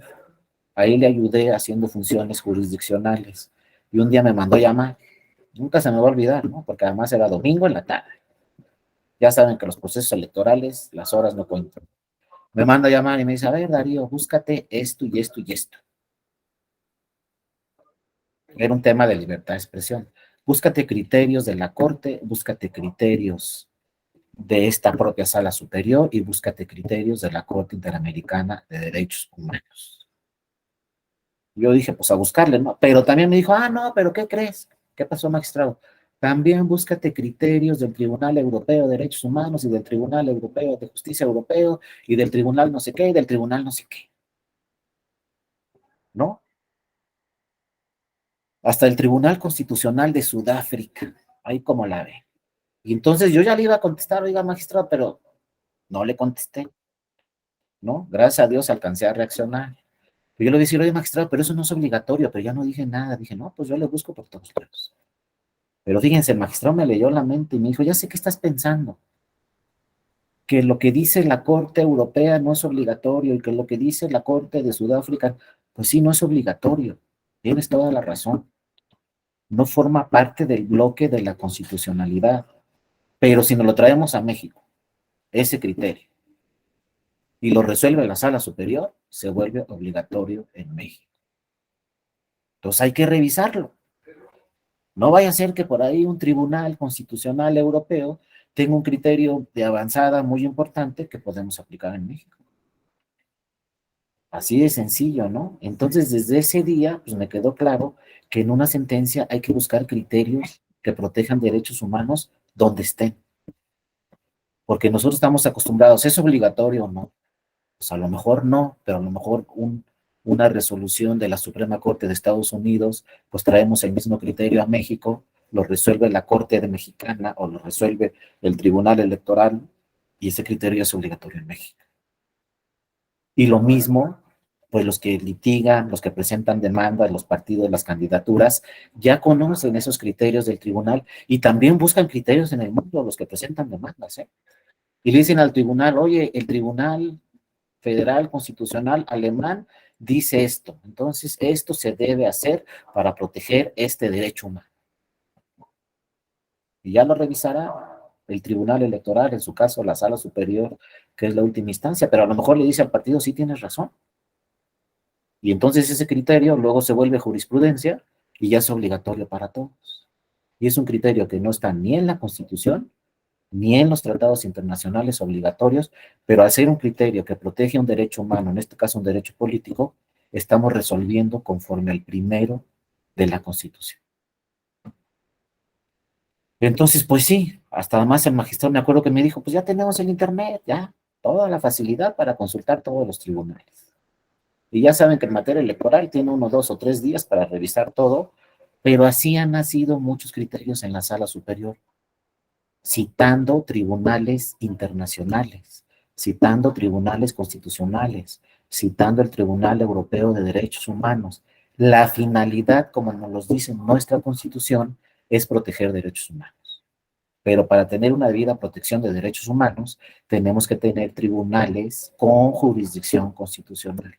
Ahí le ayudé haciendo funciones jurisdiccionales. Y un día me mandó llamar. Nunca se me va a olvidar, ¿no? Porque además era domingo en la tarde. Ya saben que los procesos electorales, las horas no cuentan. Me manda a llamar y me dice, a ver, Darío, búscate esto y esto y esto. Era un tema de libertad de expresión. Búscate criterios de la Corte, búscate criterios de esta propia Sala Superior y búscate criterios de la Corte Interamericana de Derechos Humanos. Yo dije, pues a buscarle, ¿no? Pero también me dijo, no, pero ¿qué crees? ¿Qué pasó, magistrado? También búscate criterios del Tribunal Europeo de Derechos Humanos y del Tribunal Europeo de Justicia Europeo y del Tribunal no sé qué y del Tribunal no sé qué. ¿No? Hasta el Tribunal Constitucional de Sudáfrica. Ahí como la ve. Y entonces yo ya le iba a contestar, oiga, magistrado, pero no le contesté, ¿no? Gracias a Dios alcancé a reaccionar. Pero yo le decía, oye, magistrado, pero eso no es obligatorio, pero ya no dije nada. Dije, no, pues yo le busco por todos lados. Pero fíjense, el magistrado me leyó la mente y me dijo, ya sé qué estás pensando, que lo que dice la Corte Europea no es obligatorio y que lo que dice la Corte de Sudáfrica, pues sí, no es obligatorio. Tienes toda la razón. No forma parte del bloque de la constitucionalidad. Pero si nos lo traemos a México, ese criterio, y lo resuelve la Sala Superior, se vuelve obligatorio en México. Entonces hay que revisarlo. No vaya a ser que por ahí un tribunal constitucional europeo tenga un criterio de avanzada muy importante que podemos aplicar en México. Así de sencillo, ¿no? Entonces, desde ese día, pues me quedó claro que en una sentencia hay que buscar criterios que protejan derechos humanos donde estén. Porque nosotros estamos acostumbrados, ¿es obligatorio o no? Pues a lo mejor no, pero a lo mejor una resolución de la Suprema Corte de Estados Unidos, pues traemos el mismo criterio a México, lo resuelve la Corte de Mexicana o lo resuelve el Tribunal Electoral y ese criterio es obligatorio en México. Y lo mismo, pues los que litigan, los que presentan demandas, los partidos, las candidaturas, ya conocen esos criterios del tribunal y también buscan criterios en el mundo, los que presentan demandas, ¿eh? Y le dicen al tribunal, oye, el tribunal federal constitucional alemán dice esto, entonces esto se debe hacer para proteger este derecho humano. Y ya lo revisará el Tribunal Electoral, en su caso la Sala Superior, que es la última instancia, pero a lo mejor le dice al partido, sí tienes razón. Y entonces ese criterio luego se vuelve jurisprudencia y ya es obligatorio para todos. Y es un criterio que no está ni en la Constitución, ni en los tratados internacionales obligatorios, pero al ser un criterio que protege un derecho humano, en este caso un derecho político, estamos resolviendo conforme al primero de la Constitución. Entonces, pues sí, hasta además el magistrado me acuerdo que me dijo, pues ya tenemos el internet, ya, toda la facilidad para consultar todos los tribunales. Y ya saben que en materia electoral tiene 1, 2 o 3 días para revisar todo, pero así han nacido muchos criterios en la Sala Superior, citando tribunales internacionales, citando tribunales constitucionales, citando el Tribunal Europeo de Derechos Humanos. La finalidad, como nos lo dice nuestra Constitución, es proteger derechos humanos. Pero para tener una debida protección de derechos humanos, tenemos que tener tribunales con jurisdicción constitucional.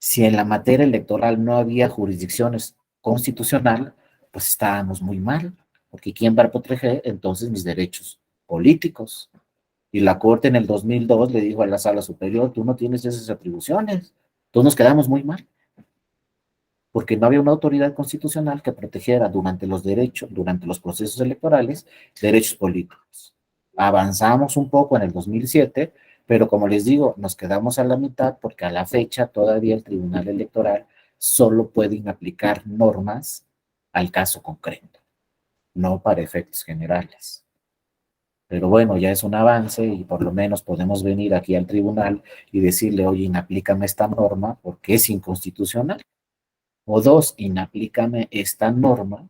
Si en la materia electoral no había jurisdicciones constitucional, pues estábamos muy mal, porque ¿quién va a proteger entonces mis derechos políticos? Y la Corte en el 2002 le dijo a la Sala Superior, tú no tienes esas atribuciones. Entonces nos quedamos muy mal, porque no había una autoridad constitucional que protegiera durante durante los procesos electorales, derechos políticos. Avanzamos un poco en el 2007, pero como les digo, nos quedamos a la mitad porque a la fecha todavía el Tribunal Electoral solo puede aplicar normas al caso concreto, no para efectos generales. Pero bueno, ya es un avance y por lo menos podemos venir aquí al tribunal y decirle, oye, inaplícame esta norma porque es inconstitucional. O dos, inaplícame esta norma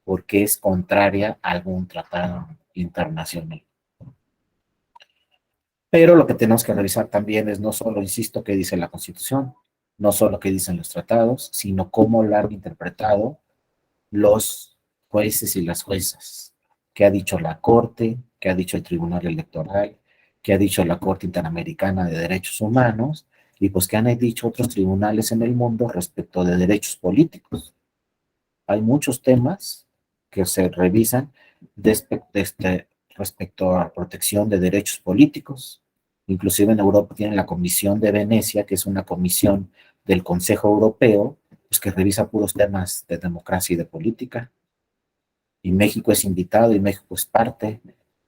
porque es contraria a algún tratado internacional. Pero lo que tenemos que revisar también es no solo, insisto, qué dice la Constitución, no solo qué dicen los tratados, sino cómo lo han interpretado los jueces y las juezas. ¿Qué ha dicho la Corte? ¿Qué ha dicho el Tribunal Electoral? ¿Qué ha dicho la Corte Interamericana de Derechos Humanos? Y pues qué han dicho otros tribunales en el mundo respecto de derechos políticos. Hay muchos temas que se revisan respecto a protección de derechos políticos. Inclusive en Europa tienen la Comisión de Venecia, que es una comisión del Consejo Europeo, pues que revisa puros temas de democracia y de política. Y México es invitado y México es parte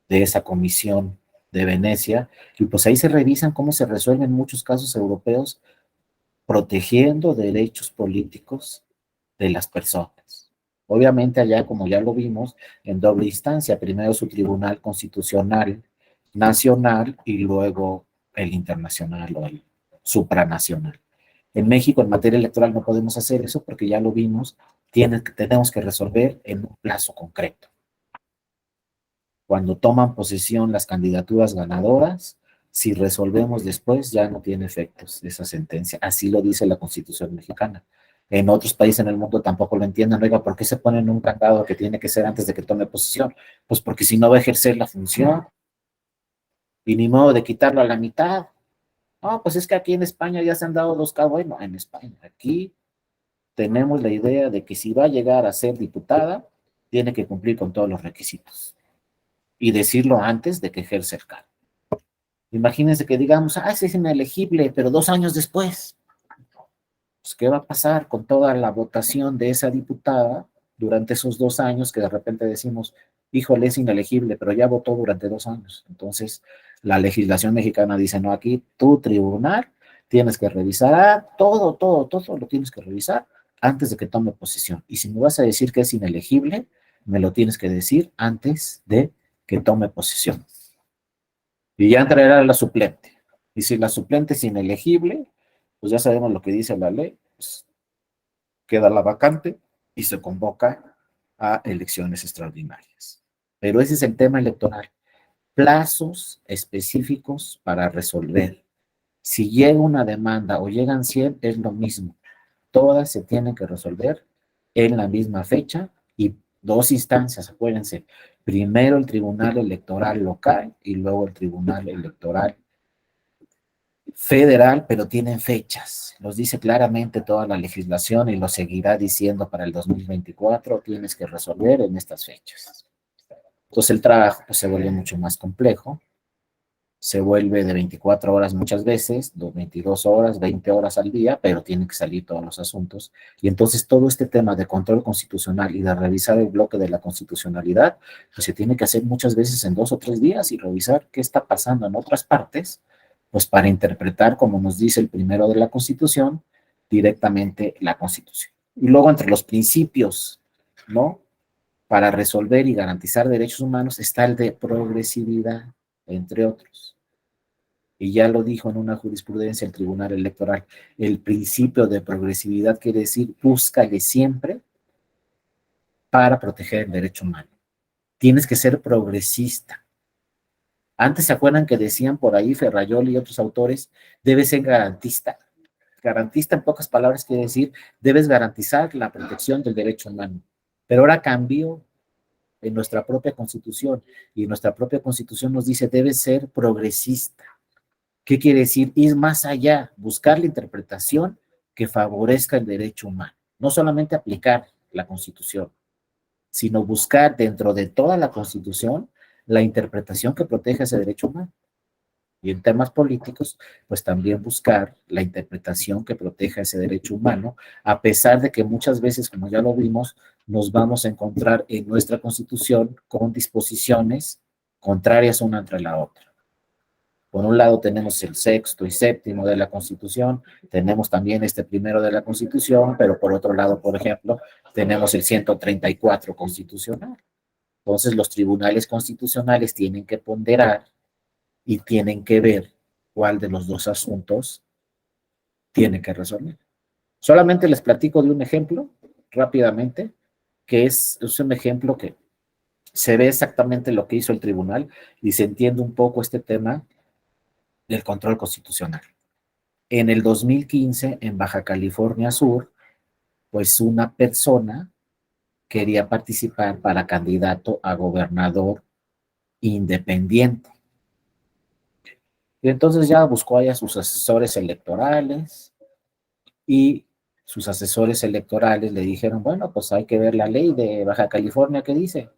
de esa comisión de Venecia. Y pues ahí se revisan cómo se resuelven muchos casos europeos protegiendo derechos políticos de las personas. Obviamente allá, como ya lo vimos, en doble instancia, primero su tribunal constitucional nacional y luego el internacional o el supranacional. En México, en materia electoral, no podemos hacer eso porque ya lo vimos, tenemos que resolver en un plazo concreto. Cuando toman posesión las candidaturas ganadoras, si resolvemos después, ya no tiene efectos esa sentencia. Así lo dice la Constitución mexicana. En otros países en el mundo tampoco lo entienden. Oiga, ¿por qué se ponen un candado que tiene que ser antes de que tome posesión? Pues porque si no va a ejercer la función. Y ni modo de quitarlo a la mitad. No, pues es que aquí en España ya se han dado los casos. Bueno, en España, aquí tenemos la idea de que si va a llegar a ser diputada, tiene que cumplir con todos los requisitos. Y decirlo antes de que ejerce el cargo. Imagínense que digamos, ese es inelegible, pero 2 años después, pues, ¿qué va a pasar con toda la votación de esa diputada durante esos 2 años que de repente decimos, híjole, es inelegible, pero ya votó durante 2 años? Entonces, la legislación mexicana dice, no, aquí tu tribunal tienes que revisar todo lo tienes que revisar antes de que tome posesión. Y si me vas a decir que es inelegible, me lo tienes que decir antes de que tome posesión. Y ya entrará la suplente. Y si la suplente es inelegible, pues ya sabemos lo que dice la ley, pues queda la vacante y se convoca a elecciones extraordinarias. Pero ese es el tema electoral. Plazos específicos para resolver. Si llega una demanda o llegan 100, es lo mismo. Todas se tienen que resolver en la misma fecha y 2 instancias, acuérdense. Primero el Tribunal Electoral local y luego el Tribunal Electoral federal, pero tienen fechas. Los dice claramente toda la legislación y lo seguirá diciendo para el 2024, tienes que resolver en estas fechas. Entonces el trabajo pues, se vuelve mucho más complejo, se vuelve de 24 horas muchas veces, 22 horas, 20 horas al día, pero tienen que salir todos los asuntos. Y entonces todo este tema de control constitucional y de revisar el bloque de la constitucionalidad, pues se tiene que hacer muchas veces en 2 o 3 días y revisar qué está pasando en otras partes, pues para interpretar, como nos dice el primero de la Constitución, directamente la Constitución. Y luego entre los principios, ¿no? Para resolver y garantizar derechos humanos está el de progresividad, entre otros. Y ya lo dijo en una jurisprudencia el Tribunal Electoral, el principio de progresividad quiere decir búscale siempre para proteger el derecho humano. Tienes que ser progresista. Antes se acuerdan que decían por ahí Ferrayol y otros autores, debe ser garantista. Garantista en pocas palabras quiere decir, debes garantizar la protección del derecho humano. Pero ahora cambió en nuestra propia Constitución y nuestra propia Constitución nos dice, debe ser progresista. ¿Qué quiere decir? Ir más allá, buscar la interpretación que favorezca el derecho humano. No solamente aplicar la Constitución, sino buscar dentro de toda la Constitución la interpretación que proteja ese derecho humano. Y en temas políticos, pues también buscar la interpretación que proteja ese derecho humano, a pesar de que muchas veces, como ya lo vimos, nos vamos a encontrar en nuestra Constitución con disposiciones contrarias una entre la otra. Por un lado tenemos el sexto y séptimo de la Constitución, tenemos también este primero de la Constitución, pero por otro lado, por ejemplo, tenemos el 134 constitucional. Entonces los tribunales constitucionales tienen que ponderar y tienen que ver cuál de los dos asuntos tiene que resolver. Solamente les platico de un ejemplo rápidamente, que es un ejemplo que se ve exactamente lo que hizo el tribunal y se entiende un poco este tema del control constitucional. En el 2015, en Baja California Sur, pues una persona quería participar para candidato a gobernador independiente. Y entonces ya buscó ahí a sus asesores electorales y sus asesores electorales le dijeron, bueno, pues hay que ver la ley de Baja California que dice.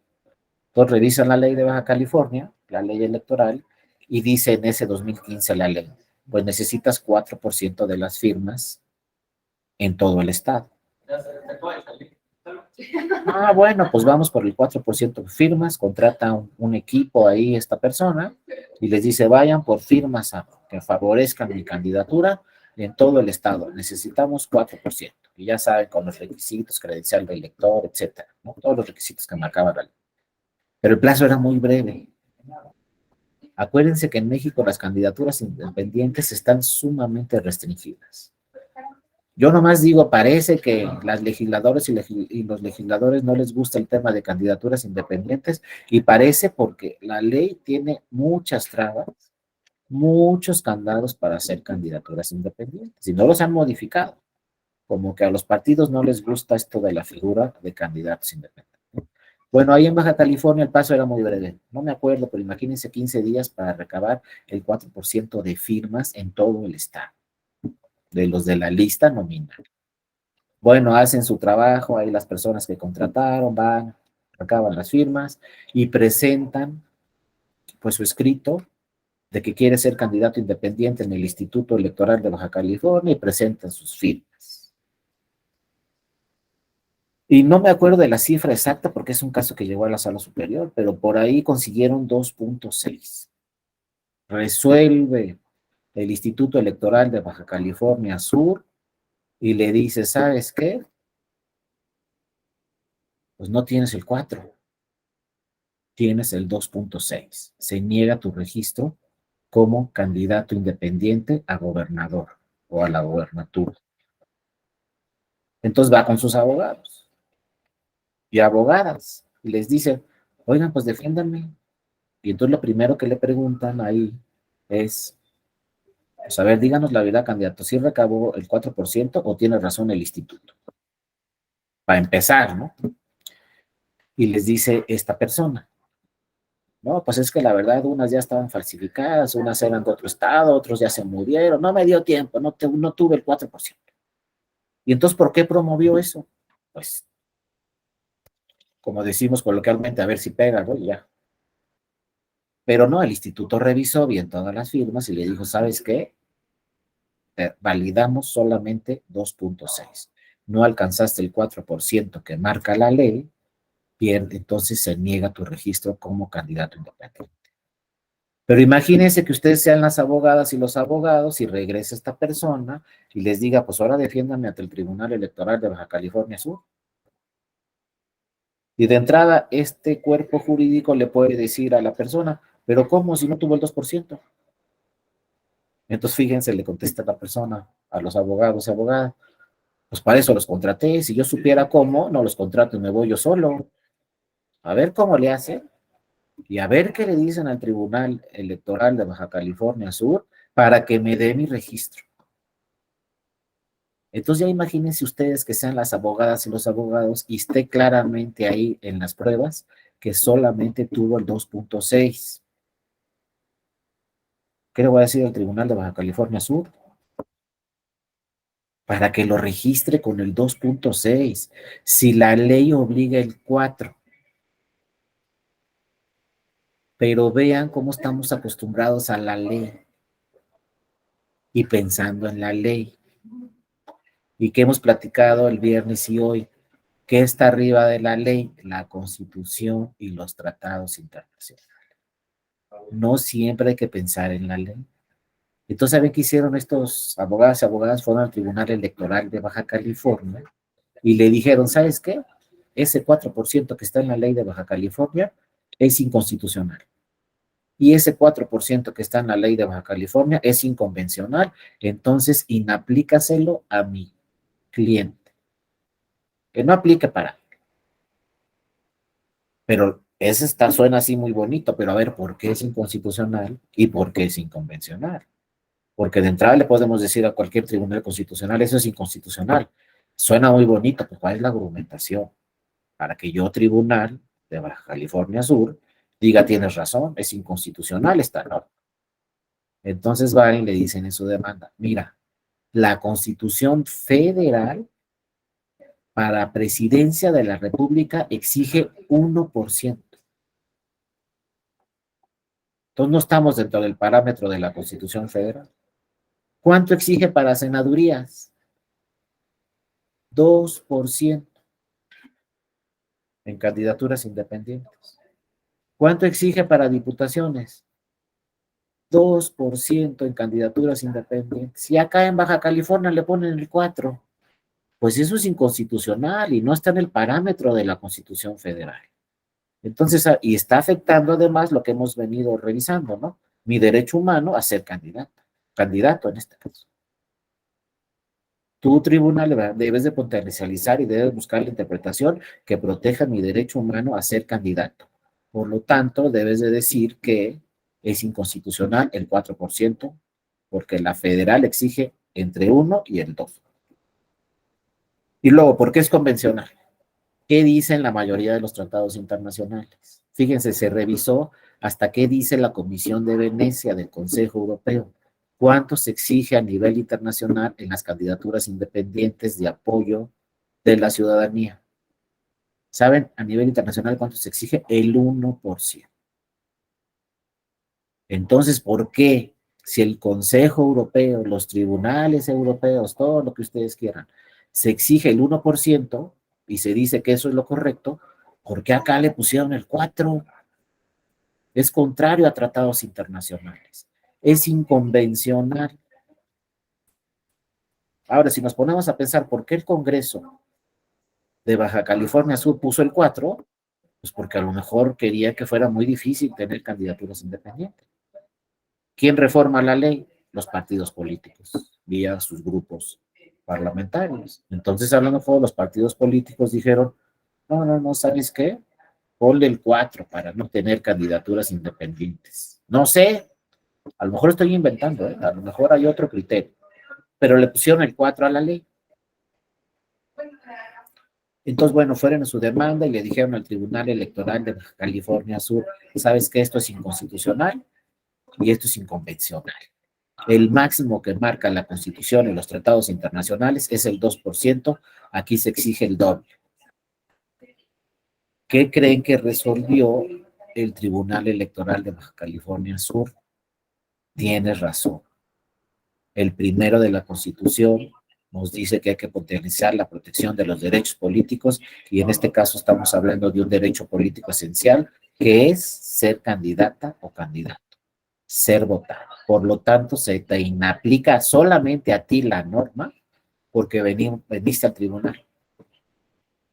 Entonces revisan la ley de Baja California, la ley electoral, y dice en ese 2015 la ley, pues necesitas 4% de las firmas en todo el estado. Ah, bueno, pues vamos por el 4% de firmas, contrata un equipo ahí esta persona y les dice, vayan por firmas que favorezcan mi candidatura en todo el estado. Necesitamos 4%. Y ya saben, con los requisitos, credencial del elector, etcétera, ¿no? Todos los requisitos que marcaba la ley. Pero el plazo era muy breve. Acuérdense que en México las candidaturas independientes están sumamente restringidas. Yo nomás digo, parece que las legisladoras y los legisladores no les gusta el tema de candidaturas independientes y parece porque la ley tiene muchas trabas, muchos candados para hacer candidaturas independientes y no los han modificado. Como que a los partidos no les gusta esto de la figura de candidatos independientes. Bueno, ahí en Baja California el paso era muy breve. No me acuerdo, pero imagínense 15 días para recabar el 4% de firmas en todo el estado, de los de la lista nominal. Bueno, hacen su trabajo, ahí las personas que contrataron van, recaban las firmas y presentan pues su escrito de que quiere ser candidato independiente en el Instituto Electoral de Baja California y presentan sus firmas. Y no me acuerdo de la cifra exacta porque es un caso que llegó a la sala superior, pero por ahí consiguieron 2.6. Resuelve el Instituto Electoral de Baja California Sur y le dice, ¿sabes qué? Pues no tienes el 4, tienes el 2.6. Se niega tu registro como candidato independiente a gobernador o a la gobernatura. Entonces va con sus abogados y abogadas y les dice, oigan, pues defiéndanme. Y entonces lo primero que le preguntan ahí es, pues a ver, díganos la verdad, candidato, ¿sí recabó el 4% o tiene razón el instituto? Para empezar, ¿no? Y les dice esta persona, no, pues es que la verdad unas ya estaban falsificadas, unas eran de otro estado, otros ya se murieron, no me dio tiempo, no tuve el 4%. ¿Y entonces por qué promovió eso? Pues, como decimos coloquialmente, a ver si pega, ¿no? Y ya. Pero no, el instituto revisó bien todas las firmas y le dijo, ¿sabes qué? Validamos solamente 2.6. No alcanzaste el 4% que marca la ley, pierde, entonces se niega tu registro como candidato independiente. Pero imagínense que ustedes sean las abogadas y los abogados y regrese esta persona y les diga, pues ahora defiéndame ante el Tribunal Electoral de Baja California Sur. Y de entrada, este cuerpo jurídico le puede decir a la persona, pero ¿cómo si no tuvo el 2%? Entonces, fíjense, le contesta la persona a los abogados y abogadas, pues para eso los contraté, si yo supiera cómo, no los contrato y me voy yo solo. A ver cómo le hace y a ver qué le dicen al Tribunal Electoral de Baja California Sur para que me dé mi registro. Entonces ya imagínense ustedes que sean las abogadas y los abogados y esté claramente ahí en las pruebas que solamente tuvo el 2.6. ¿Qué le voy a decir al Tribunal de Baja California Sur? Para que lo registre con el 2.6. Si la ley obliga el 4. Pero vean cómo estamos acostumbrados a la ley y pensando en la ley. Y que hemos platicado el viernes y hoy, ¿qué está arriba de la ley? La Constitución y los tratados internacionales. No siempre hay que pensar en la ley. Entonces, ¿saben qué hicieron estos abogados y abogadas? Fueron al Tribunal Electoral de Baja California y le dijeron, ¿sabes qué? Ese 4% que está en la ley de Baja California es inconstitucional. Y ese 4% que está en la ley de Baja California es inconvencional, entonces inaplícaselo a mi cliente. Que no aplique para. Pero ese suena así muy bonito, pero a ver, ¿por qué es inconstitucional y por qué es inconvencional? Porque de entrada le podemos decir a cualquier tribunal constitucional, eso es inconstitucional. Suena muy bonito, pero ¿cuál es la argumentación? Para que yo, tribunal de Baja California Sur, diga, tienes razón, es inconstitucional esta norma. Entonces van y le dicen en su demanda, mira, la Constitución Federal para presidencia de la República exige 1%. Entonces no estamos dentro del parámetro de la Constitución Federal. ¿Cuánto exige para senadurías? 2% en candidaturas independientes. ¿Cuánto exige para diputaciones? 2% en candidaturas independientes. Y acá en Baja California le ponen el 4%. Pues eso es inconstitucional y no está en el parámetro de la Constitución Federal. Entonces, y está afectando además lo que hemos venido revisando, ¿no? Mi derecho humano a ser candidato en este caso. Tu tribunal debes de potencializar y debes buscar la interpretación que proteja mi derecho humano a ser candidato. Por lo tanto, debes de decir que es inconstitucional el 4%, porque la federal exige entre 1 y el 2. Y luego, ¿por qué es convencional? ¿Qué dicen la mayoría de los tratados internacionales? Fíjense, se revisó hasta qué dice la Comisión de Venecia del Consejo Europeo. ¿Cuánto se exige a nivel internacional en las candidaturas independientes de apoyo de la ciudadanía? ¿Saben a nivel internacional cuánto se exige? El 1%. Entonces, ¿por qué? Si el Consejo Europeo, los tribunales europeos, todo lo que ustedes quieran, se exige el 1% y se dice que eso es lo correcto, ¿por qué acá le pusieron el 4%? Es contrario a tratados internacionales. Es inconvencional. Ahora, si nos ponemos a pensar por qué el Congreso de Baja California Sur puso el 4%, pues porque a lo mejor quería que fuera muy difícil tener candidaturas independientes. ¿Quién reforma la ley? Los partidos políticos, vía sus grupos parlamentarios. Entonces, a lo mejor los partidos políticos dijeron, no, ¿sabes qué? Ponle el 4 para no tener candidaturas independientes. No sé, a lo mejor estoy inventando, a lo mejor hay otro criterio, pero le pusieron el 4 a la ley. Entonces, bueno, fueron a su demanda y le dijeron al Tribunal Electoral de Baja California Sur, ¿sabes qué? Esto es inconstitucional y esto es inconvencional. El máximo que marca la Constitución y los tratados internacionales es el 2%, aquí se exige el doble. ¿Qué creen que resolvió el Tribunal Electoral de Baja California Sur? Tienes razón. El primero de la Constitución nos dice que hay que potenciar la protección de los derechos políticos y en este caso estamos hablando de un derecho político esencial que es ser candidata o candidato, ser votado. Por lo tanto, se te inaplica solamente a ti la norma porque veniste al tribunal.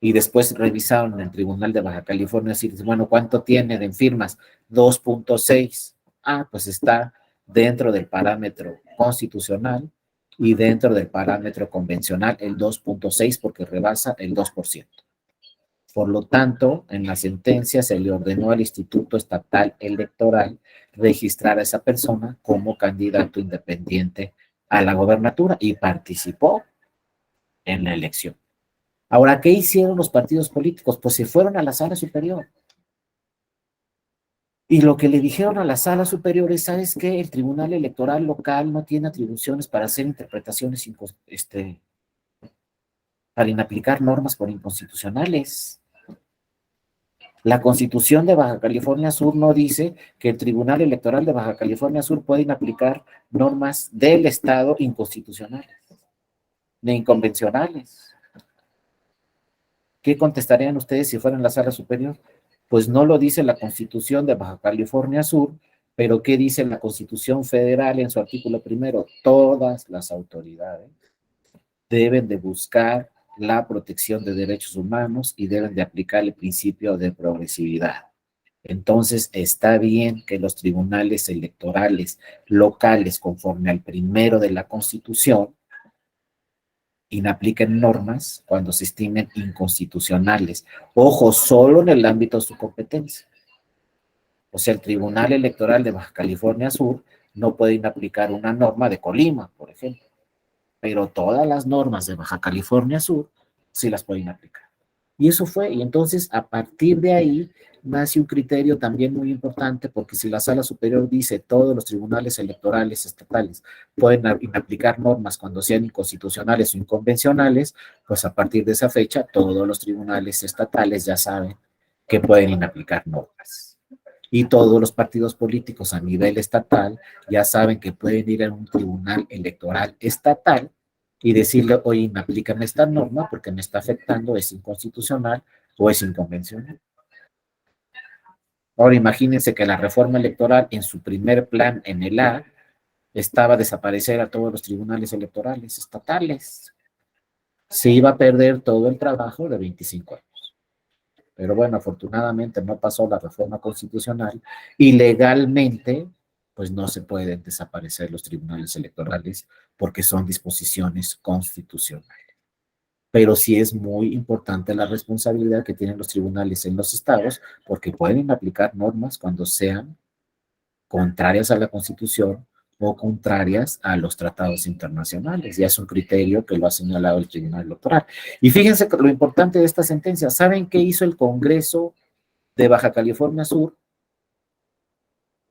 Y después revisaron en el Tribunal de Baja California y dicen, bueno, ¿cuánto tiene de firmas? 2.6. Ah, pues está dentro del parámetro constitucional y dentro del parámetro convencional el 2.6 porque rebasa el 2%. Por lo tanto, en la sentencia se le ordenó al Instituto Estatal Electoral registrar a esa persona como candidato independiente a la gobernatura y participó en la elección. Ahora, ¿qué hicieron los partidos políticos? Pues se fueron a la sala superior. Y lo que le dijeron a la sala superior es, ¿sabes qué? El Tribunal Electoral local no tiene atribuciones para hacer interpretaciones, para inaplicar normas por inconstitucionales. La Constitución de Baja California Sur no dice que el Tribunal Electoral de Baja California Sur puede aplicar normas del Estado inconstitucionales ni inconvencionales. ¿Qué contestarían ustedes si fueran la sala superior? Pues no lo dice la Constitución de Baja California Sur, pero ¿qué dice la Constitución Federal en su artículo primero? Todas las autoridades deben de buscar la protección de derechos humanos y deben de aplicar el principio de progresividad. Entonces, está bien que los tribunales electorales locales, conforme al primero de la Constitución, inapliquen normas cuando se estimen inconstitucionales. Ojo, solo en el ámbito de su competencia. O sea, el Tribunal Electoral de Baja California Sur no puede inaplicar una norma de Colima, por ejemplo, pero todas las normas de Baja California Sur sí las pueden aplicar. Y eso fue, y entonces a partir de ahí nace un criterio también muy importante, porque si la Sala Superior dice todos los tribunales electorales estatales pueden aplicar normas cuando sean inconstitucionales o inconvencionales, pues a partir de esa fecha todos los tribunales estatales ya saben que pueden inaplicar normas. Y todos los partidos políticos a nivel estatal ya saben que pueden ir a un tribunal electoral estatal y decirle, oye, aplícame esta norma porque me está afectando, es inconstitucional o es inconvencional. Ahora imagínense que la reforma electoral en su primer plan en el A estaba desaparecer a todos los tribunales electorales estatales. Se iba a perder todo el trabajo de 25 años. Pero bueno, afortunadamente no pasó la reforma constitucional y legalmente pues no se pueden desaparecer los tribunales electorales porque son disposiciones constitucionales. Pero sí es muy importante la responsabilidad que tienen los tribunales en los estados porque pueden aplicar normas cuando sean contrarias a la Constitución o contrarias a los tratados internacionales. Ya es un criterio que lo ha señalado el Tribunal Electoral. Y fíjense que lo importante de esta sentencia, ¿saben qué hizo el Congreso de Baja California Sur?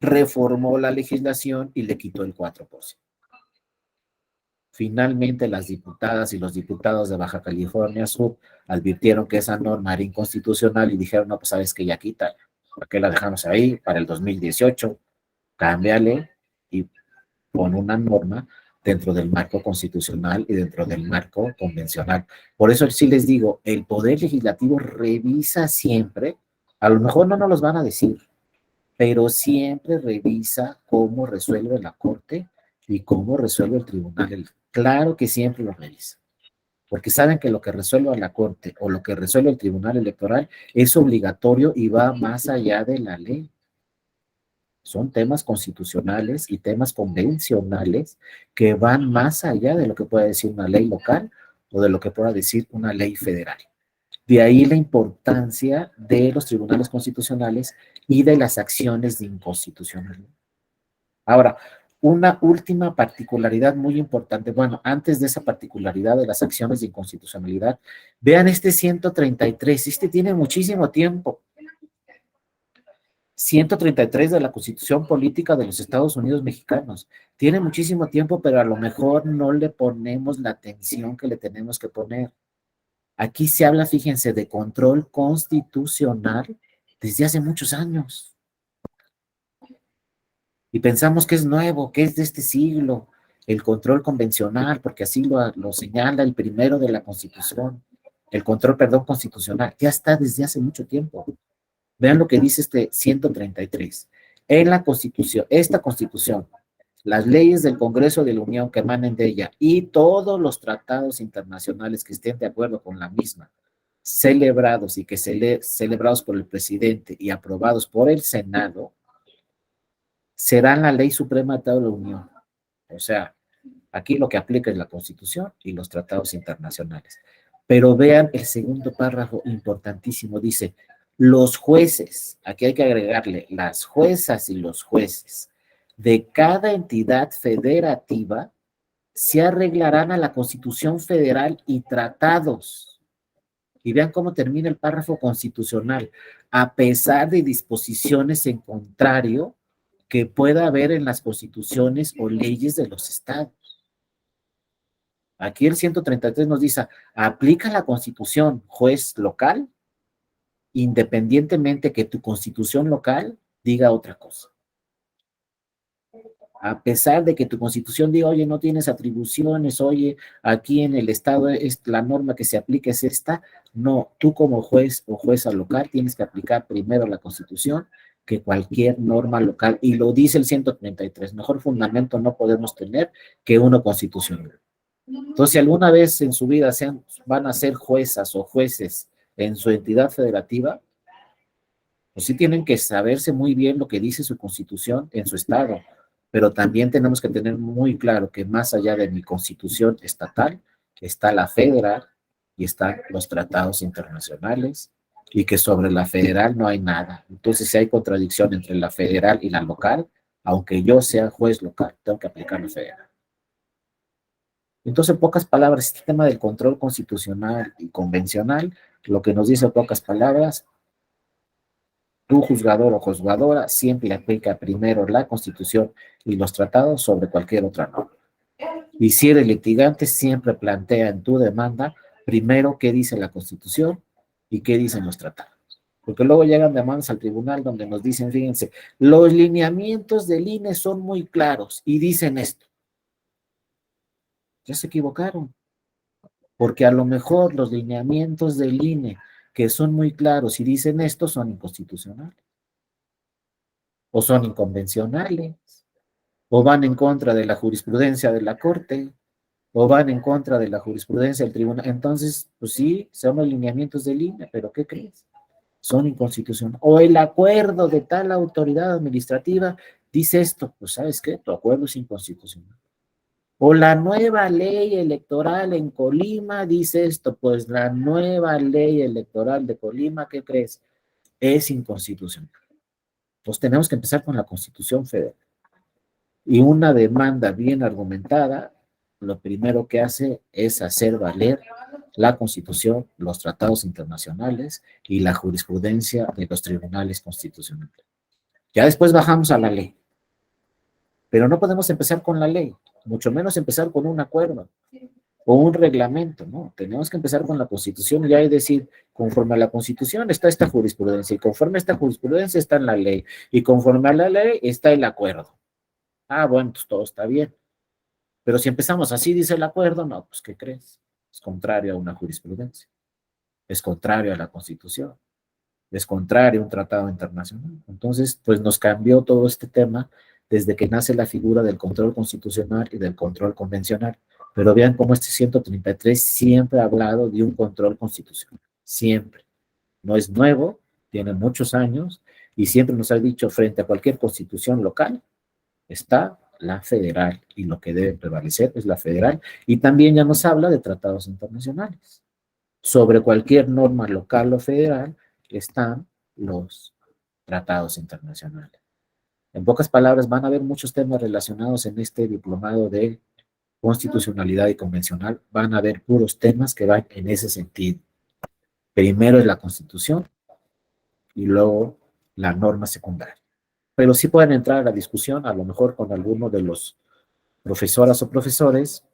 Reformó la legislación y le quitó el 4%. Finalmente, las diputadas y los diputados de Baja California Sur advirtieron que esa norma era inconstitucional y dijeron, no, pues sabes que ya quita, ¿para qué la dejamos ahí? Para el 2018, cámbiale y pon una norma dentro del marco constitucional y dentro del marco convencional. Por eso sí les digo, el Poder Legislativo revisa siempre, a lo mejor no nos los van a decir, pero siempre revisa cómo resuelve la Corte y cómo resuelve el Tribunal. Claro que siempre lo revisa, porque saben que lo que resuelva la Corte o lo que resuelve el Tribunal Electoral es obligatorio y va más allá de la ley. Son temas constitucionales y temas convencionales que van más allá de lo que pueda decir una ley local o de lo que pueda decir una ley federal. De ahí la importancia de los tribunales constitucionales y de las acciones de inconstitucionalidad. Ahora, una última particularidad muy importante, bueno, antes de esa particularidad de las acciones de inconstitucionalidad, vean este 133, este tiene muchísimo tiempo. 133 de la Constitución Política de los Estados Unidos Mexicanos. Tiene muchísimo tiempo, pero a lo mejor no le ponemos la atención que le tenemos que poner. Aquí se habla, fíjense, de control constitucional desde hace muchos años. Y pensamos que es nuevo, que es de este siglo, el control convencional, porque así lo señala el primero de la Constitución. El control, perdón, constitucional, ya está desde hace mucho tiempo. Vean lo que dice este 133. En la Constitución, esta Constitución, las leyes del Congreso de la Unión que emanen de ella y todos los tratados internacionales que estén de acuerdo con la misma, celebrados y que celebrados por el presidente y aprobados por el Senado, serán la ley suprema de toda la Unión. O sea, aquí lo que aplica es la Constitución y los tratados internacionales. Pero vean el segundo párrafo importantísimo, dice, los jueces, aquí hay que agregarle, las juezas y los jueces de cada entidad federativa se arreglarán a la Constitución Federal y tratados. Y vean cómo termina el párrafo constitucional, a pesar de disposiciones en contrario que pueda haber en las constituciones o leyes de los estados. Aquí el 133 nos dice, aplica la Constitución, juez local, independientemente que tu constitución local diga otra cosa. A pesar de que tu constitución diga, oye, no tienes atribuciones, oye, aquí en el estado la norma que se aplica es esta, no, tú como juez o jueza local tienes que aplicar primero la constitución que cualquier norma local, y lo dice el 133, mejor fundamento no podemos tener que uno constitucional. Entonces, si alguna vez en su vida van a ser juezas o jueces en su entidad federativa, pues sí tienen que saberse muy bien lo que dice su constitución en su estado, pero también tenemos que tener muy claro que más allá de mi constitución estatal, está la federal y están los tratados internacionales, y que sobre la federal no hay nada. Entonces, si hay contradicción entre la federal y la local, aunque yo sea juez local, tengo que aplicar la federal. Entonces, en pocas palabras, este tema del control constitucional y convencional, lo que nos dice en pocas palabras, tu juzgador o juzgadora siempre aplica primero la Constitución y los tratados sobre cualquier otra norma. Y si eres litigante, siempre plantea en tu demanda primero qué dice la Constitución y qué dicen los tratados. Porque luego llegan demandas al tribunal donde nos dicen, fíjense, los lineamientos del INE son muy claros y dicen esto. Ya se equivocaron, porque a lo mejor los lineamientos del INE, que son muy claros y dicen esto, son inconstitucionales o son inconvencionales, o van en contra de la jurisprudencia de la Corte, o van en contra de la jurisprudencia del tribunal. Entonces, pues sí, son los lineamientos del INE, pero ¿qué crees? Son inconstitucionales. O el acuerdo de tal autoridad administrativa dice esto, pues ¿sabes qué? Tu acuerdo es inconstitucional. O la nueva ley electoral en Colima dice esto, pues la nueva ley electoral de Colima, ¿qué crees? Es inconstitucional. Pues tenemos que empezar con la Constitución Federal. Y una demanda bien argumentada, lo primero que hace es hacer valer la Constitución, los tratados internacionales y la jurisprudencia de los tribunales constitucionales. Ya después bajamos a la ley. Pero no podemos empezar con la ley, mucho menos empezar con un acuerdo o un reglamento, ¿no? Tenemos que empezar con la Constitución y ya es decir, conforme a la Constitución está esta jurisprudencia, y conforme a esta jurisprudencia está en la ley, y conforme a la ley está el acuerdo. Ah, bueno, pues todo está bien. Pero si empezamos así, dice el acuerdo, no, pues ¿qué crees? Es contrario a una jurisprudencia, es contrario a la Constitución, es contrario a un tratado internacional. Entonces, pues nos cambió todo este tema desde que nace la figura del control constitucional y del control convencional. Pero vean cómo este 133 siempre ha hablado de un control constitucional, siempre. No es nuevo, tiene muchos años, y siempre nos ha dicho frente a cualquier constitución local, está la federal, y lo que debe prevalecer es la federal, y también ya nos habla de tratados internacionales. Sobre cualquier norma local o federal están los tratados internacionales. En pocas palabras, van a haber muchos temas relacionados en este diplomado de constitucionalidad y convencional, van a haber puros temas que van en ese sentido. Primero es la Constitución y luego la norma secundaria. Pero sí pueden entrar a la discusión, a lo mejor con alguno de los profesoras o profesores,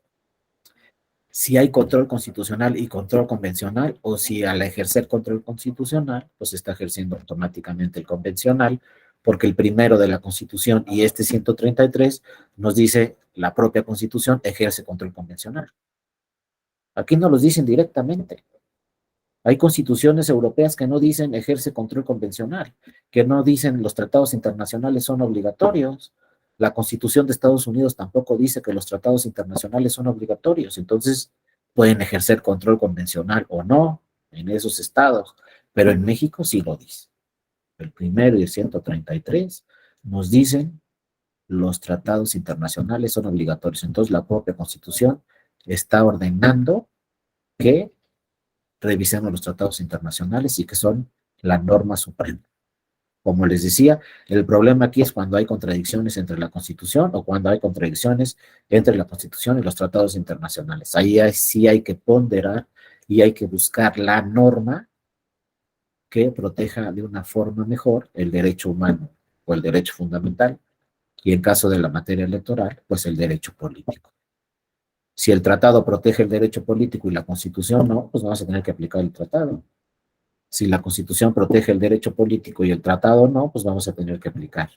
si hay control constitucional y control convencional, o si al ejercer control constitucional, pues está ejerciendo automáticamente el convencional, porque el primero de la Constitución y este 133 nos dice la propia Constitución ejerce control convencional. Aquí no los dicen directamente. Hay constituciones europeas que no dicen ejerce control convencional, que no dicen los tratados internacionales son obligatorios. La Constitución de Estados Unidos tampoco dice que los tratados internacionales son obligatorios. Entonces, pueden ejercer control convencional o no en esos estados, pero en México sí lo dice. El primero y el 133 nos dicen los tratados internacionales son obligatorios. Entonces, la propia Constitución está ordenando que revisemos los tratados internacionales y que son la norma suprema. Como les decía, el problema aquí es cuando hay contradicciones entre la Constitución o cuando hay contradicciones entre la Constitución y los tratados internacionales. Ahí sí hay que ponderar y hay que buscar la norma que proteja de una forma mejor el derecho humano o el derecho fundamental, y en caso de la materia electoral, pues el derecho político. Si el tratado protege el derecho político y la Constitución no, pues vamos a tener que aplicar el tratado. Si la Constitución protege el derecho político y el tratado no, pues vamos a tener que aplicar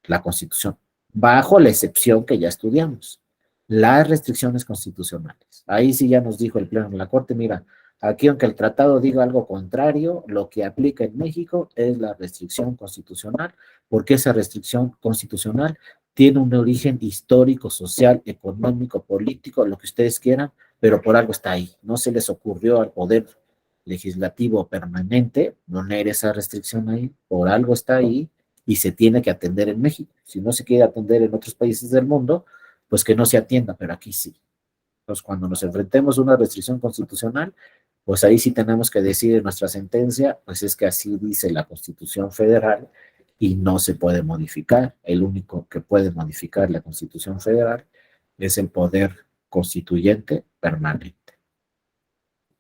la Constitución, bajo la excepción que ya estudiamos, las restricciones constitucionales. Ahí sí ya nos dijo el Pleno de la Corte, mira, aquí aunque el tratado diga algo contrario, lo que aplica en México es la restricción constitucional, porque esa restricción constitucional tiene un origen histórico, social, económico, político, lo que ustedes quieran, pero por algo está ahí. No se les ocurrió al poder legislativo permanente poner esa restricción ahí, por algo está ahí y se tiene que atender en México. Si no se quiere atender en otros países del mundo, pues que no se atienda, pero aquí sí. Entonces, cuando nos enfrentemos a una restricción constitucional, pues ahí sí tenemos que decir en nuestra sentencia, pues es que así dice la Constitución Federal y no se puede modificar. El único que puede modificar la Constitución Federal es el poder constituyente permanente.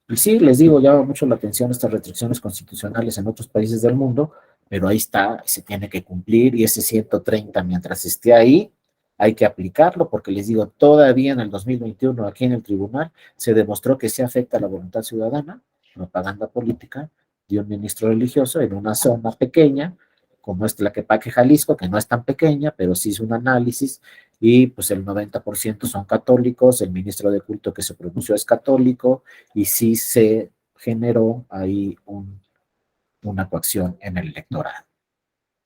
Y sí, les digo, llama mucho la atención estas restricciones constitucionales en otros países del mundo, pero ahí está, se tiene que cumplir y ese 130, mientras esté ahí, hay que aplicarlo, porque les digo, todavía en el 2021, aquí en el tribunal, se demostró que se afecta la voluntad ciudadana, propaganda política de un ministro religioso en una zona pequeña, como es Tlaquepaque, Jalisco, que no es tan pequeña, pero sí es un análisis, y pues el 90% son católicos, el ministro de culto que se pronunció es católico, y sí se generó ahí una coacción en el electorado.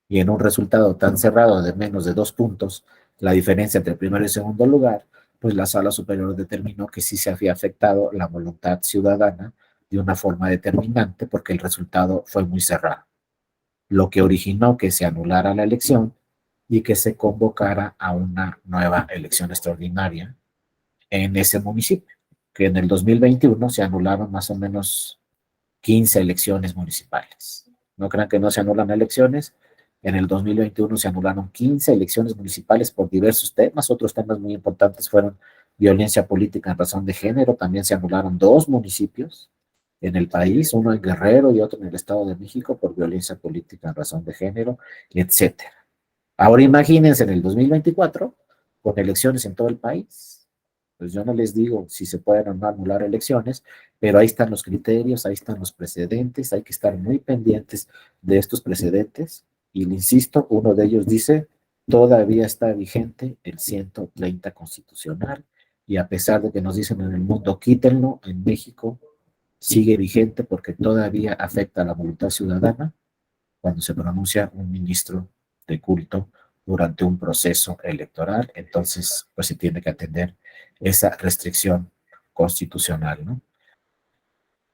Y en un resultado tan cerrado de menos de 2 puntos, la diferencia entre primero y segundo lugar, pues la Sala Superior determinó que sí se había afectado la voluntad ciudadana de una forma determinante porque el resultado fue muy cerrado, lo que originó que se anulara la elección y que se convocara a una nueva elección extraordinaria en ese municipio, que en el 2021 se anularon más o menos 15 elecciones municipales. No crean que no se anulan elecciones. En el 2021 se anularon 15 elecciones municipales por diversos temas. Otros temas muy importantes fueron violencia política en razón de género. También se anularon 2 municipios en el país, uno en Guerrero y otro en el Estado de México por violencia política en razón de género, etcétera. Ahora imagínense en el 2024 con elecciones en todo el país. Pues yo no les digo si se pueden o no anular elecciones, pero ahí están los criterios, ahí están los precedentes, hay que estar muy pendientes de estos precedentes. Y le insisto, uno de ellos dice, todavía está vigente el 130 constitucional, y a pesar de que nos dicen en el mundo, quítenlo, en México sigue vigente porque todavía afecta a la voluntad ciudadana cuando se pronuncia un ministro de culto durante un proceso electoral. Entonces, pues se tiene que atender esa restricción constitucional, ¿no?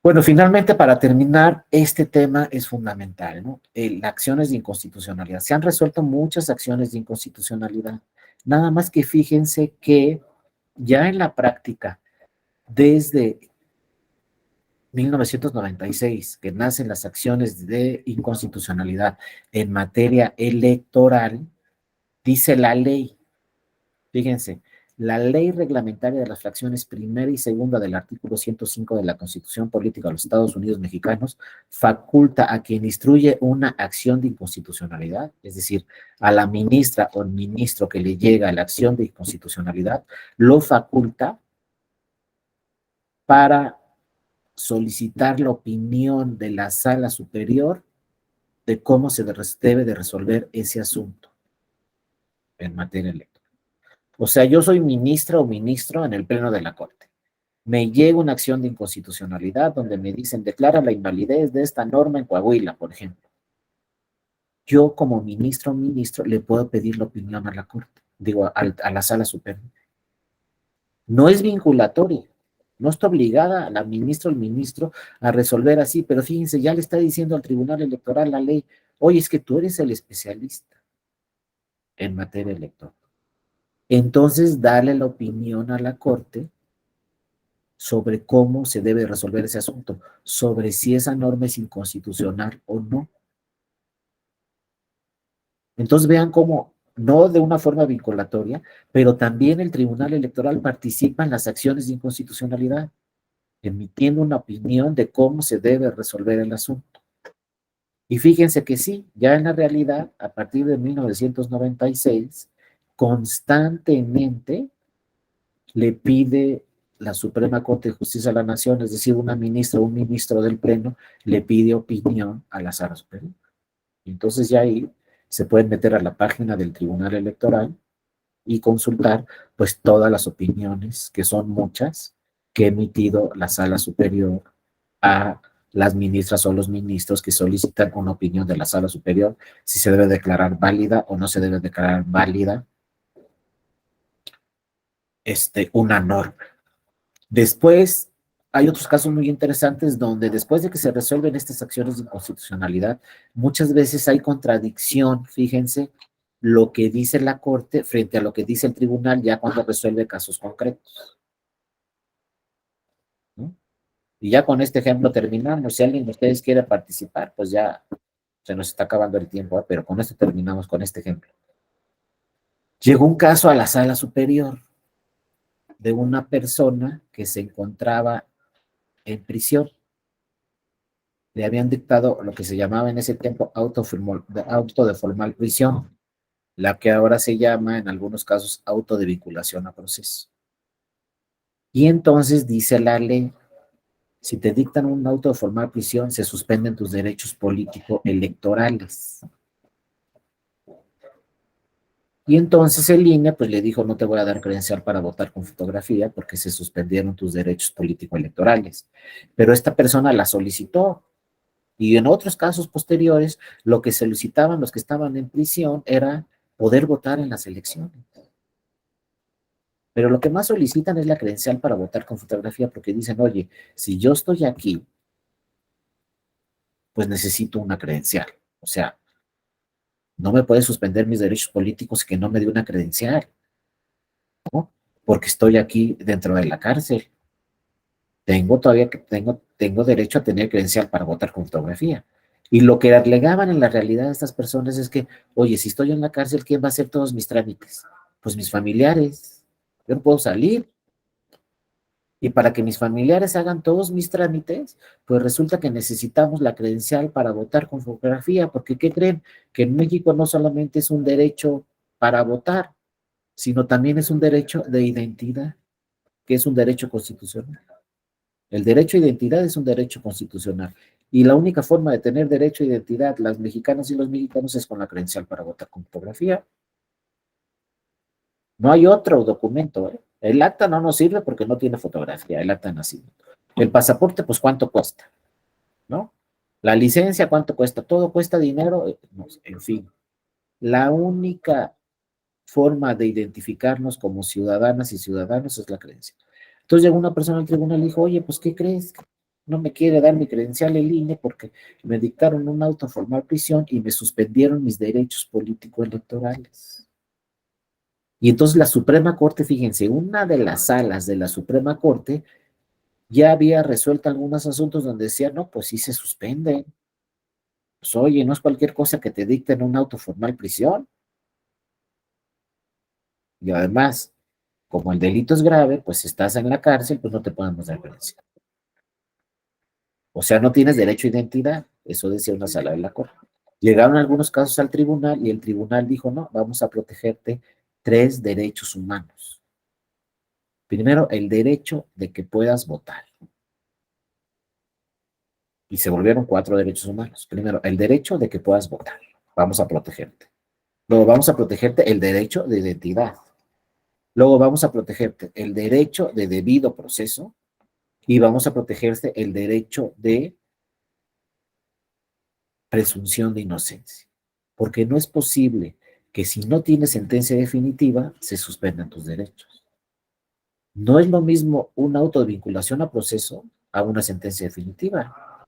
Bueno, finalmente, para terminar, este tema es fundamental, ¿no? Acciones de inconstitucionalidad. Se han resuelto muchas acciones de inconstitucionalidad. Nada más que fíjense que ya en la práctica, desde 1996, que nacen las acciones de inconstitucionalidad en materia electoral, dice la ley, fíjense, la ley reglamentaria de las fracciones primera y segunda del artículo 105 de la Constitución Política de los Estados Unidos Mexicanos faculta a quien instruye una acción de inconstitucionalidad, es decir, a la ministra o el ministro que le llega la acción de inconstitucionalidad, lo faculta para solicitar la opinión de la sala superior de cómo se debe de resolver ese asunto en materia electoral. O sea, yo soy ministra o ministro en el pleno de la Corte. Me llega una acción de inconstitucionalidad donde me dicen, declara la invalidez de esta norma en Coahuila, por ejemplo. Yo como ministro o ministro le puedo pedir la opinión a la Corte, digo, a la sala superior. No es vinculatorio, no está obligada la ministra o el ministro a resolver así, pero fíjense, ya le está diciendo al Tribunal Electoral la ley, oye, es que tú eres el especialista en materia electoral. Entonces, dale la opinión a la Corte sobre cómo se debe resolver ese asunto, sobre si esa norma es inconstitucional o no. Entonces, vean cómo, no de una forma vinculatoria, pero también el Tribunal Electoral participa en las acciones de inconstitucionalidad, emitiendo una opinión de cómo se debe resolver el asunto. Y fíjense que sí, ya en la realidad, a partir de 1996, constantemente le pide la Suprema Corte de Justicia de la Nación, es decir, una ministra o un ministro del Pleno, le pide opinión a la Sala Superior. Entonces ya ahí se pueden meter a la página del Tribunal Electoral y consultar pues todas las opiniones, que son muchas, que ha emitido la Sala Superior a las ministras o los ministros que solicitan una opinión de la Sala Superior, si se debe declarar válida o no se debe declarar válida una norma. Después, hay otros casos muy interesantes donde después de que se resuelven estas acciones de inconstitucionalidad, muchas veces hay contradicción, fíjense, lo que dice la Corte frente a lo que dice el tribunal ya cuando resuelve casos concretos, ¿no? Y ya con este ejemplo terminamos. Si alguien de ustedes quiere participar, pues ya se nos está acabando el tiempo, ¿eh? Pero con esto terminamos con este ejemplo. Llegó un caso a la Sala Superior de una persona que se encontraba en prisión. Le habían dictado lo que se llamaba en ese tiempo auto de formal prisión, la que ahora se llama en algunos casos auto de vinculación a proceso. Y entonces dice la ley, si te dictan un auto de formal prisión, se suspenden tus derechos político-electorales. Y entonces el INE pues le dijo, no te voy a dar credencial para votar con fotografía porque se suspendieron tus derechos político-electorales. Pero esta persona la solicitó. Y en otros casos posteriores, lo que solicitaban los que estaban en prisión era poder votar en las elecciones. Pero lo que más solicitan es la credencial para votar con fotografía, porque dicen, oye, si yo estoy aquí, pues necesito una credencial. O sea, no me puede suspender mis derechos políticos que no me dé una credencial, ¿no? Porque estoy aquí dentro de la cárcel. Tengo derecho a tener credencial para votar con fotografía. Y lo que alegaban en la realidad de estas personas es que, oye, si estoy en la cárcel, ¿quién va a hacer todos mis trámites? Pues mis familiares. Yo no puedo salir. Y para que mis familiares hagan todos mis trámites, pues resulta que necesitamos la credencial para votar con fotografía, porque ¿qué creen? Que en México no solamente es un derecho para votar, sino también es un derecho de identidad, que es un derecho constitucional. El derecho a identidad es un derecho constitucional. Y la única forma de tener derecho a identidad, las mexicanas y los mexicanos, es con la credencial para votar con fotografía. No hay otro documento, ¿eh? El acta no nos sirve porque no tiene fotografía, el acta de nacimiento. El pasaporte, pues, ¿cuánto cuesta? ¿No? La licencia, ¿cuánto cuesta? Todo cuesta dinero, no, en fin. La única forma de identificarnos como ciudadanas y ciudadanos es la credencial. Entonces llegó una persona al tribunal y dijo, oye, pues, ¿qué crees? No me quiere dar mi credencial en línea porque me dictaron un auto formal prisión y me suspendieron mis derechos político-electorales. Y entonces la Suprema Corte, fíjense, una de las salas de la Suprema Corte ya había resuelto algunos asuntos donde decía, no, pues sí se suspenden. Pues oye, no es cualquier cosa que te dicten un auto formal prisión. Y además, como el delito es grave, pues si estás en la cárcel, pues no te podemos dar credencial. O sea, no tienes derecho a identidad. Eso decía una sala de la Corte. Llegaron algunos casos al tribunal y el tribunal dijo, no, vamos a protegerte 3 derechos humanos. Primero, el derecho de que puedas votar. Y se volvieron 4 derechos humanos. Primero, el derecho de que puedas votar. Vamos a protegerte. Luego vamos a protegerte el derecho de identidad. Luego vamos a protegerte el derecho de debido proceso y vamos a protegerte el derecho de presunción de inocencia. Porque no es posible que si no tienes sentencia definitiva, se suspendan tus derechos. No es lo mismo una auto de vinculación a proceso a una sentencia definitiva.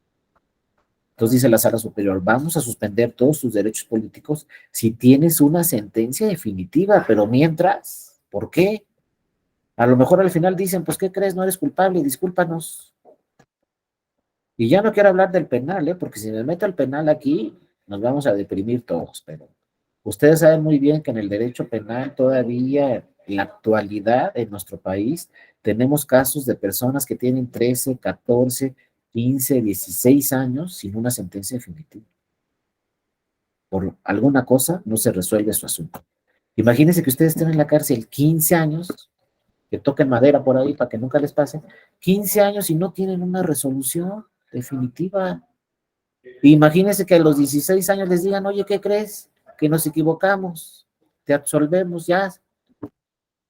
Entonces dice la Sala Superior, vamos a suspender todos tus derechos políticos si tienes una sentencia definitiva, pero mientras, ¿por qué? A lo mejor al final dicen, pues, ¿qué crees? No eres culpable, discúlpanos. Y ya no quiero hablar del penal, ¿eh? Porque si me meto al penal aquí, nos vamos a deprimir todos, pero ustedes saben muy bien que en el derecho penal todavía, en la actualidad, en nuestro país, tenemos casos de personas que tienen 13, 14, 15, 16 años sin una sentencia definitiva. Por alguna cosa no se resuelve su asunto. Imagínense que ustedes estén en la cárcel 15 años que toquen madera por ahí para que nunca les pase, 15 años y no tienen una resolución definitiva. Imagínense que a los 16 años les digan, oye, ¿qué crees? Que nos equivocamos, te absolvemos ya,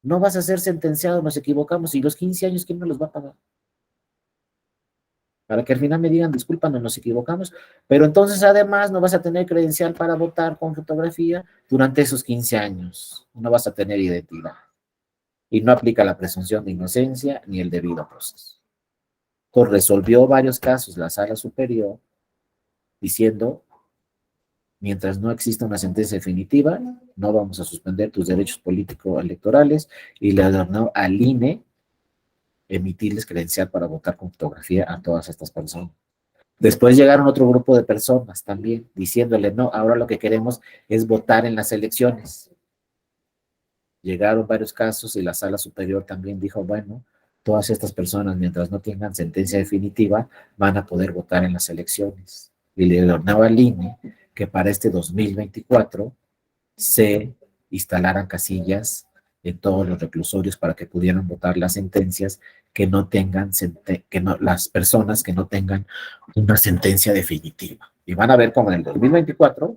no vas a ser sentenciado, nos equivocamos, y los 15 años, ¿quién no los va a pagar? Para que al final me digan, disculpa, no nos equivocamos, pero entonces además no vas a tener credencial para votar con fotografía durante esos 15 años, no vas a tener identidad, y no aplica la presunción de inocencia ni el debido proceso. Entonces resolvió varios casos la Sala Superior diciendo, mientras no exista una sentencia definitiva, no vamos a suspender tus derechos políticos electorales, y le ordenó al INE emitirles credencial para votar con fotografía a todas estas personas. Después llegaron otro grupo de personas también diciéndole, no, ahora lo que queremos es votar en las elecciones. Llegaron varios casos y la Sala Superior también dijo, bueno, todas estas personas, mientras no tengan sentencia definitiva, van a poder votar en las elecciones. Y le ordenaba al INE que para este 2024 se instalaran casillas en todos los reclusorios para que pudieran votar las sentencias que no tengan, las personas que no tengan una sentencia definitiva. Y van a ver cómo en el 2024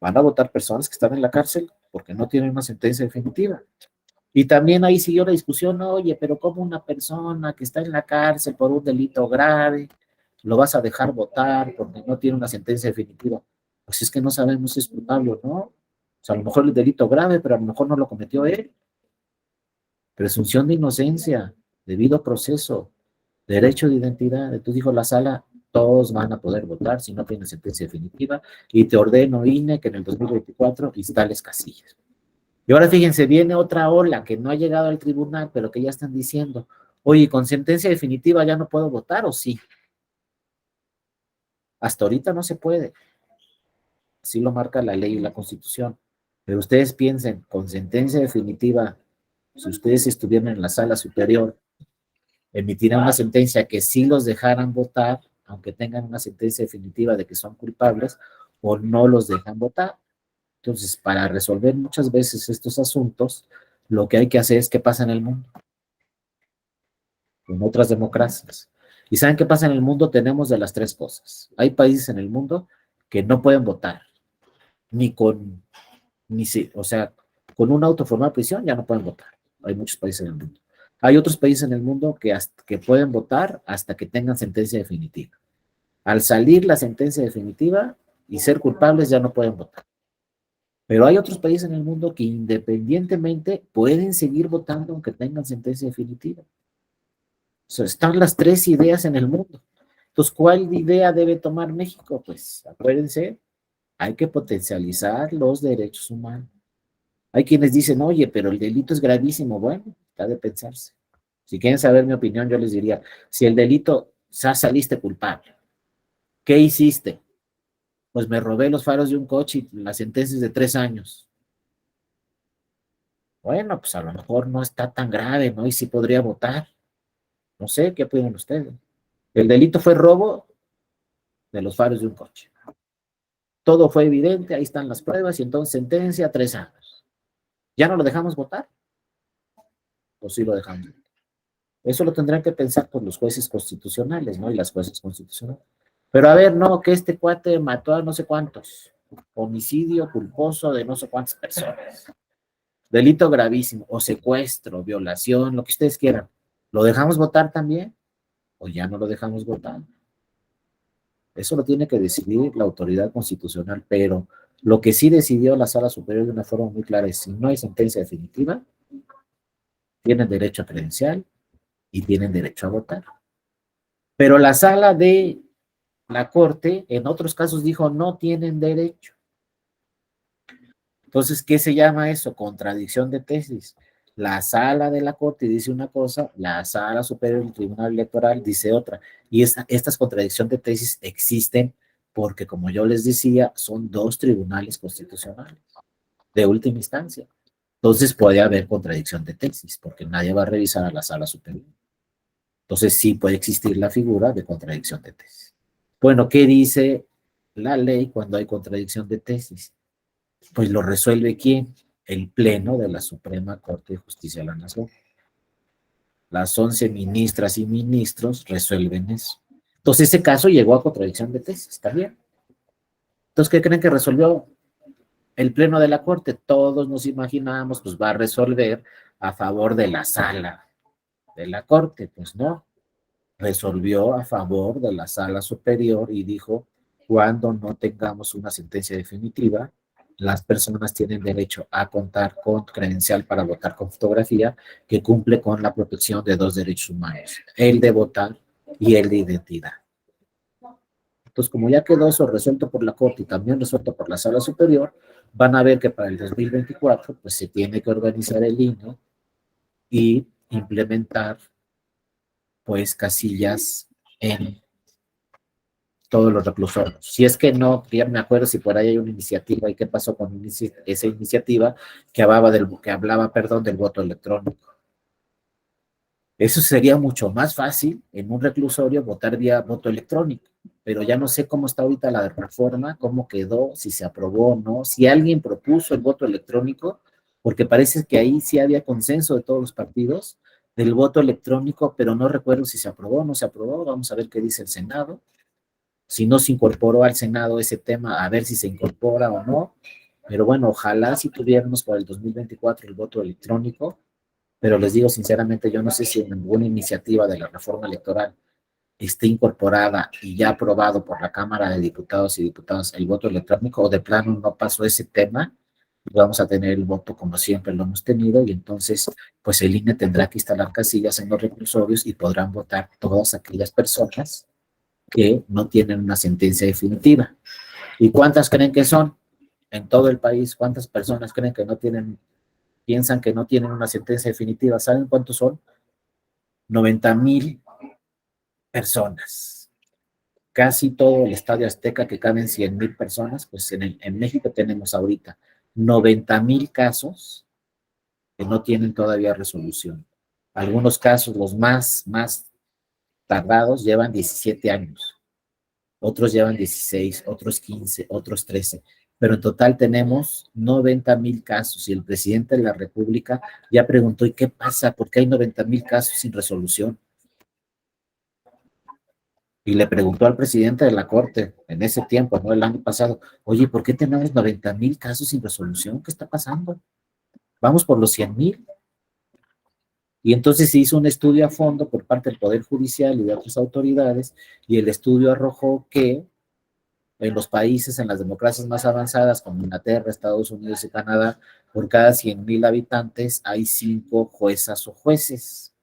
van a votar personas que están en la cárcel porque no tienen una sentencia definitiva. Y también ahí siguió la discusión, oye, pero ¿cómo una persona que está en la cárcel por un delito grave lo vas a dejar votar porque no tiene una sentencia definitiva? Pues es que no sabemos si es culpable o no. O sea, a lo mejor el delito grave, pero a lo mejor no lo cometió él. Presunción de inocencia, debido proceso, derecho de identidad. Entonces dijo la sala, todos van a poder votar si no tienen sentencia definitiva, y te ordeno, INE, que en el 2024 instales casillas. Y ahora fíjense, viene otra ola que no ha llegado al tribunal, pero que ya están diciendo, oye, con sentencia definitiva ya no puedo votar, ¿o sí? Hasta ahorita no se puede. Así lo marca la ley y la Constitución. Pero ustedes piensen, con sentencia definitiva, si ustedes estuvieran en la Sala Superior, emitirán una sentencia que sí los dejaran votar, aunque tengan una sentencia definitiva de que son culpables, o no los dejan votar. Entonces, para resolver muchas veces estos asuntos, lo que hay que hacer es qué pasa en el mundo, en otras democracias. ¿Y saben qué pasa en el mundo? Tenemos de las tres cosas. Hay países en el mundo que no pueden votar, ni con, ni si, o sea, con un auto formal prisión ya no pueden votar. Hay muchos países en el mundo. Hay otros países en el mundo que pueden votar hasta que tengan sentencia definitiva. Al salir la sentencia definitiva y ser culpables ya no pueden votar. Pero hay otros países en el mundo que independientemente pueden seguir votando aunque tengan sentencia definitiva. O sea, están las tres ideas en el mundo. Entonces, ¿cuál idea debe tomar México? Pues acuérdense, hay que potencializar los derechos humanos. Hay quienes dicen, oye, pero el delito es gravísimo. Bueno, está de pensarse. Si quieren saber mi opinión, yo les diría, si el delito, ya saliste culpable, ¿qué hiciste? Pues me robé los faros de un coche y la sentencia es de 3 años. Bueno, pues a lo mejor no está tan grave, ¿no? Y sí podría votar. No sé, ¿qué opinan ustedes? El delito fue robo de los faros de un coche. Todo fue evidente, ahí están las pruebas, y entonces sentencia 3 años. ¿Ya no lo dejamos votar? ¿O sí lo dejamos votar? Eso lo tendrán que pensar por los jueces constitucionales, ¿no? Y las jueces constitucionales. Pero a ver, no, que este cuate mató a no sé cuántos. Homicidio culposo de no sé cuántas personas. Delito gravísimo, o secuestro, violación, lo que ustedes quieran. ¿Lo dejamos votar también? ¿O ya no lo dejamos votar? Eso lo tiene que decidir la autoridad constitucional, pero lo que sí decidió la Sala Superior de una forma muy clara es, si no hay sentencia definitiva, tienen derecho a credencial y tienen derecho a votar. Pero la Sala de la Corte, en otros casos, dijo, no tienen derecho. Entonces, ¿qué se llama eso? Contradicción de tesis. La Sala de la Corte dice una cosa, la Sala Superior del Tribunal Electoral dice otra. Y estas contradicciones de tesis existen porque, como yo les decía, son dos tribunales constitucionales de última instancia. Entonces puede haber contradicción de tesis porque nadie va a revisar a la Sala Superior. Entonces sí puede existir la figura de contradicción de tesis. Bueno, ¿qué dice la ley cuando hay contradicción de tesis? Pues lo resuelve ¿quién? El Pleno de la Suprema Corte de Justicia de la Nación. las 11 ministras y ministros resuelven eso. Entonces ese caso llegó a contradicción de tesis, ¿está bien? Entonces, ¿qué creen que resolvió el Pleno de la Corte? Todos nos imaginamos, pues va a resolver a favor de la sala de la Corte. Pues no, resolvió a favor de la sala superior y dijo, cuando no tengamos una sentencia definitiva, las personas tienen derecho a contar con credencial para votar con fotografía que cumple con la protección de dos derechos humanos, el de votar y el de identidad. Entonces, como ya quedó eso resuelto por la Corte y también resuelto por la Sala Superior, van a ver que para el 2024 pues se tiene que organizar el INE y implementar pues casillas en todos los reclusorios. Si es que no, ya me acuerdo si por ahí hay una iniciativa y qué pasó con esa iniciativa que hablaba, perdón, del voto electrónico. Eso sería mucho más fácil en un reclusorio votar vía voto electrónico, pero ya no sé cómo está ahorita la reforma, cómo quedó, si se aprobó o no, si alguien propuso el voto electrónico, porque parece que ahí sí había consenso de todos los partidos del voto electrónico, pero no recuerdo si se aprobó o no se aprobó. Vamos a ver qué dice el Senado. Si no se incorporó al Senado ese tema, a ver si se incorpora o no. Pero bueno, ojalá si tuviéramos para el 2024 el voto electrónico, pero les digo sinceramente, yo no sé si en ninguna iniciativa de la reforma electoral esté incorporada y ya aprobado por la Cámara de Diputados y Diputadas el voto electrónico, o de plano no pasó ese tema, y vamos a tener el voto como siempre lo hemos tenido, y entonces pues el INE tendrá que instalar casillas en los reclusorios y podrán votar todas aquellas personas que no tienen una sentencia definitiva. ¿Y cuántas creen que son en todo el país? ¿Cuántas personas creen que no tienen, piensan que no tienen una sentencia definitiva? ¿Saben cuántos son? 90,000 personas. Casi todo el Estadio Azteca, que caben 100,000 personas, pues en México tenemos ahorita 90,000 casos que no tienen todavía resolución. Algunos casos, los más tardados, llevan 17 años. Otros llevan 16, otros 15, otros 13, pero en total tenemos 90,000 casos y el presidente de la República ya preguntó, ¿y qué pasa? ¿Por qué hay 90,000 casos sin resolución? Y le preguntó al presidente de la Corte en ese tiempo, ¿no? El año pasado, oye, ¿por qué tenemos 90,000 casos sin resolución? ¿Qué está pasando? Vamos por los 100,000. Y entonces se hizo un estudio a fondo por parte del Poder Judicial y de otras autoridades, y el estudio arrojó que en los países, en las democracias más avanzadas, como Inglaterra, Estados Unidos y Canadá, por cada 100,000 habitantes hay 5 juezas o jueces.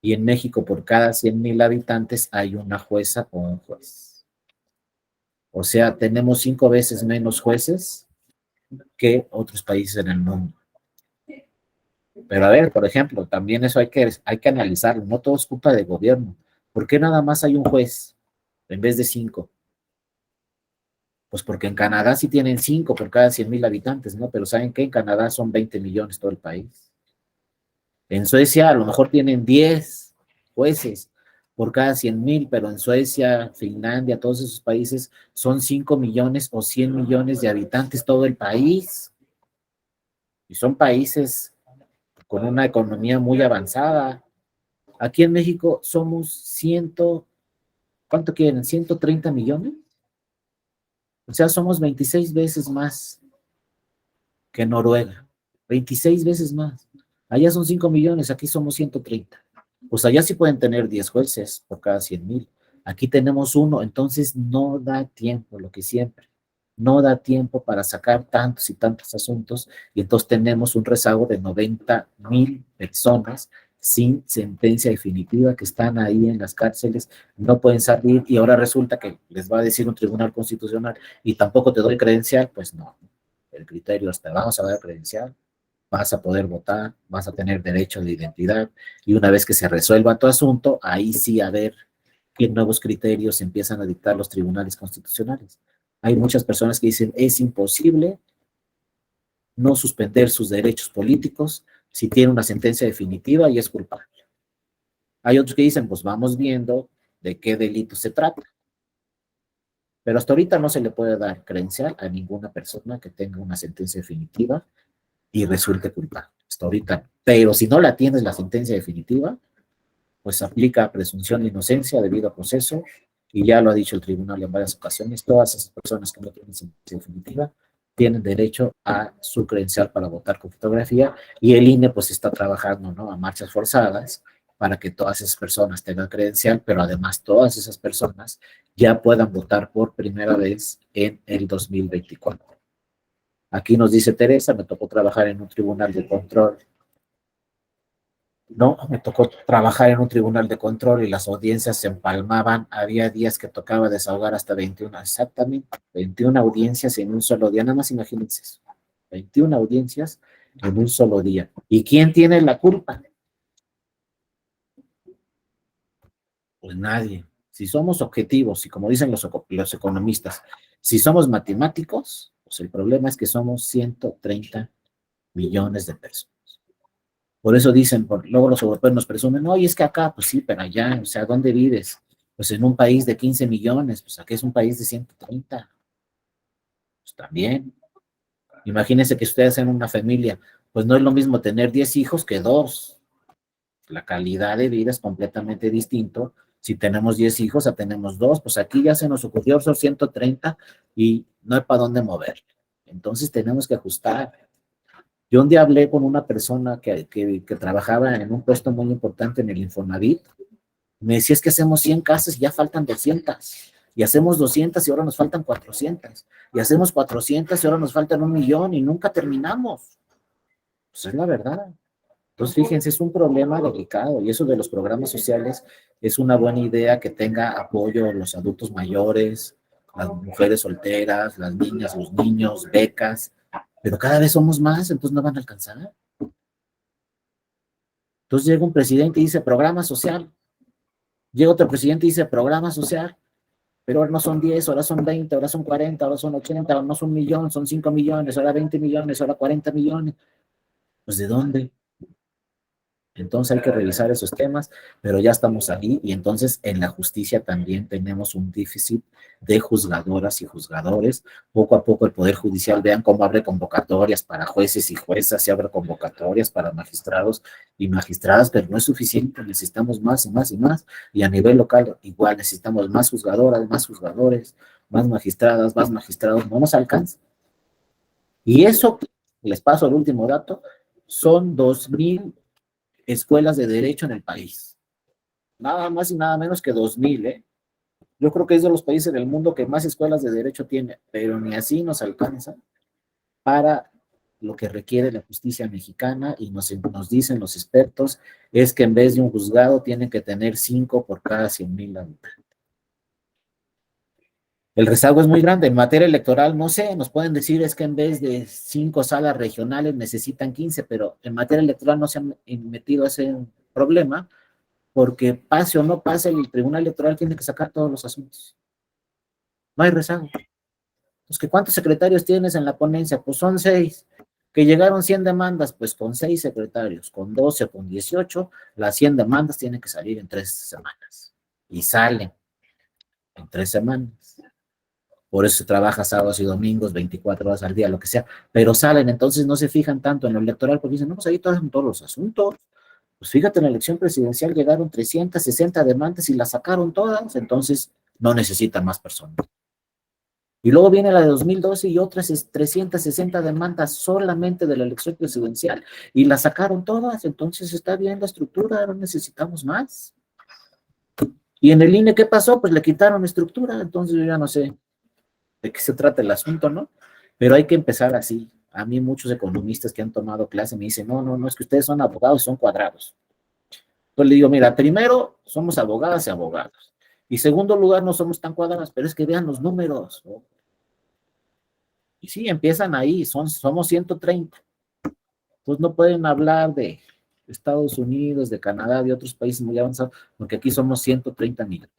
Y en México, por cada 100,000 habitantes, hay una jueza o un juez. O sea, tenemos 5 veces menos jueces que otros países en el mundo. Pero a ver, por ejemplo, también eso hay que analizarlo. No todo es culpa del gobierno. ¿Por qué nada más hay un juez en vez de 5? Pues porque en Canadá sí tienen 5 por cada 100,000 habitantes, ¿no? Pero ¿saben qué? En Canadá son 20 millones todo el país. En Suecia a lo mejor tienen 10 jueces por cada 100,000, pero en Suecia, Finlandia, todos esos países son 5 millones o 100 millones de habitantes todo el país. Y son países con una economía muy avanzada. Aquí en México somos ¿cuánto quieren? ¿130 millones? O sea, somos 26 veces más que Noruega, 26 veces más. Allá son 5 millones, aquí somos 130. Pues allá sí pueden tener 10 jueces por cada 100,000. Aquí tenemos uno, entonces no da tiempo, lo que siempre. No da tiempo para sacar tantos y tantos asuntos, y entonces tenemos un rezago de 90,000 personas sin sentencia definitiva que están ahí en las cárceles, no pueden salir, y ahora resulta que les va a decir un tribunal constitucional y tampoco te doy credencial. Pues no, el criterio es: te vamos a dar credencial, vas a poder votar, vas a tener derecho de identidad, y una vez que se resuelva tu asunto, ahí sí a ver qué nuevos criterios empiezan a dictar los tribunales constitucionales. Hay muchas personas que dicen, es imposible no suspender sus derechos políticos si tiene una sentencia definitiva y es culpable. Hay otros que dicen, pues vamos viendo de qué delito se trata. Pero hasta ahorita no se le puede dar credencial a ninguna persona que tenga una sentencia definitiva y resulte culpable. Hasta ahorita. Pero si no la tienes la sentencia definitiva, pues aplica presunción de inocencia debido a proceso, y ya lo ha dicho el tribunal en varias ocasiones, todas esas personas que no tienen sentencia definitiva tienen derecho a su credencial para votar con fotografía, y el INE pues está trabajando, ¿no?, a marchas forzadas para que todas esas personas tengan credencial, pero además todas esas personas ya puedan votar por primera vez en el 2024. Aquí nos dice Teresa, me tocó trabajar en un tribunal de control. No, me tocó trabajar en un tribunal de control y las audiencias se empalmaban. Había días que tocaba desahogar hasta 21, exactamente, 21 audiencias en un solo día. Nada más imagínense eso. 21 audiencias en un solo día. ¿Y quién tiene la culpa? Pues nadie. Si somos objetivos y como dicen los economistas, si somos matemáticos, pues el problema es que somos 130 millones de personas. Por eso dicen, luego los europeos nos presumen, oye, es que acá, pues sí, pero allá, o sea, ¿dónde vives? Pues en un país de 15 millones, pues aquí es un país de 130. Pues también. Imagínense que ustedes en una familia, pues no es lo mismo tener 10 hijos que 2. La calidad de vida es completamente distinto. Si tenemos 10 hijos, a tenemos 2, pues aquí ya se nos ocurrió, son 130 y no hay para dónde mover. Entonces tenemos que ajustar. Yo un día hablé con una persona que trabajaba en un puesto muy importante en el Infonavit. Me decía, es que hacemos 100 casas y ya faltan 200. Y hacemos 200 y ahora nos faltan 400. Y hacemos 400 y ahora nos faltan 1 millón y nunca terminamos. Pues es la verdad. Entonces, fíjense, es un problema delicado y eso de los programas sociales es una buena idea, que tenga apoyo los adultos mayores, las mujeres solteras, las niñas, los niños, becas, pero cada vez somos más, entonces no van a alcanzar. Entonces llega un presidente y dice programa social, llega otro presidente y dice programa social, pero ahora no son 10, ahora son 20, ahora son 40, ahora son 80, ahora no son 1 millón, son 5 millones, ahora 20 millones, ahora 40 millones. Pues ¿de dónde? Entonces hay que revisar esos temas, pero ya estamos ahí, y entonces en la justicia también tenemos un déficit de juzgadoras y juzgadores. Poco a poco el Poder Judicial, vean cómo abre convocatorias para jueces y juezas, y abre convocatorias para magistrados y magistradas, pero no es suficiente, necesitamos más y más y más, y a nivel local igual necesitamos más juzgadoras, más juzgadores, más magistradas, más magistrados, no nos alcanza. Y eso, les paso el último dato, son 2,000 escuelas de derecho en el país. Nada más y nada menos que 2,000, ¿eh? Yo creo que es de los países del mundo que más escuelas de derecho tiene, pero ni así nos alcanza para lo que requiere la justicia mexicana, y nos dicen los expertos, es que en vez de un juzgado tienen que tener 5 por cada 100,000 habitantes. El rezago es muy grande. En materia electoral, no sé, nos pueden decir es que en vez de 5 salas regionales necesitan 15, pero en materia electoral no se han metido a ese problema, porque pase o no pase, el Tribunal Electoral tiene que sacar todos los asuntos. No hay rezago. Pues, ¿que cuántos secretarios tienes en la ponencia? Pues son 6. Que llegaron 100 demandas, pues con 6 secretarios, con 12 o con 18, las 100 demandas tienen que salir en 3 semanas. Y salen en 3 semanas. Por eso se trabaja sábados y domingos, 24 horas al día, lo que sea. Pero salen, entonces no se fijan tanto en lo electoral, porque dicen, no, pues ahí todos los asuntos. Pues fíjate, en la elección presidencial llegaron 360 demandas y las sacaron todas, entonces no necesitan más personas. Y luego viene la de 2012 y otras 360 demandas solamente de la elección presidencial y las sacaron todas, entonces está bien la estructura, no necesitamos más. Y en el INE, ¿qué pasó? Pues le quitaron estructura, entonces yo ya no sé de qué se trata el asunto, ¿no? Pero hay que empezar así. A mí muchos economistas que han tomado clase me dicen, no, es que ustedes son abogados, son cuadrados. Entonces le digo, mira, primero, somos abogadas y abogados. Y segundo lugar, no somos tan cuadrados, pero es que vean los números, ¿no? Y sí, empiezan ahí, somos 130. Entonces no pueden hablar de Estados Unidos, de Canadá, de otros países muy avanzados, porque aquí somos 130 millones.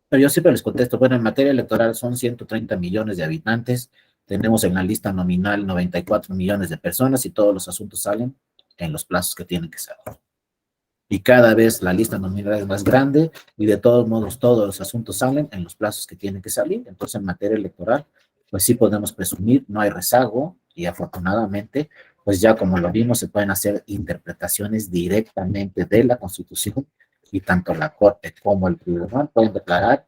Pero yo siempre les contesto, bueno, en materia electoral son 130 millones de habitantes, tenemos en la lista nominal 94 millones de personas y todos los asuntos salen en los plazos que tienen que salir. Y cada vez la lista nominal es más grande y de todos modos todos los asuntos salen en los plazos que tienen que salir. Entonces en materia electoral, pues sí podemos presumir, no hay rezago, Y afortunadamente, pues ya como lo vimos, se pueden hacer interpretaciones directamente de la Constitución y tanto la Corte como el Tribunal pueden declarar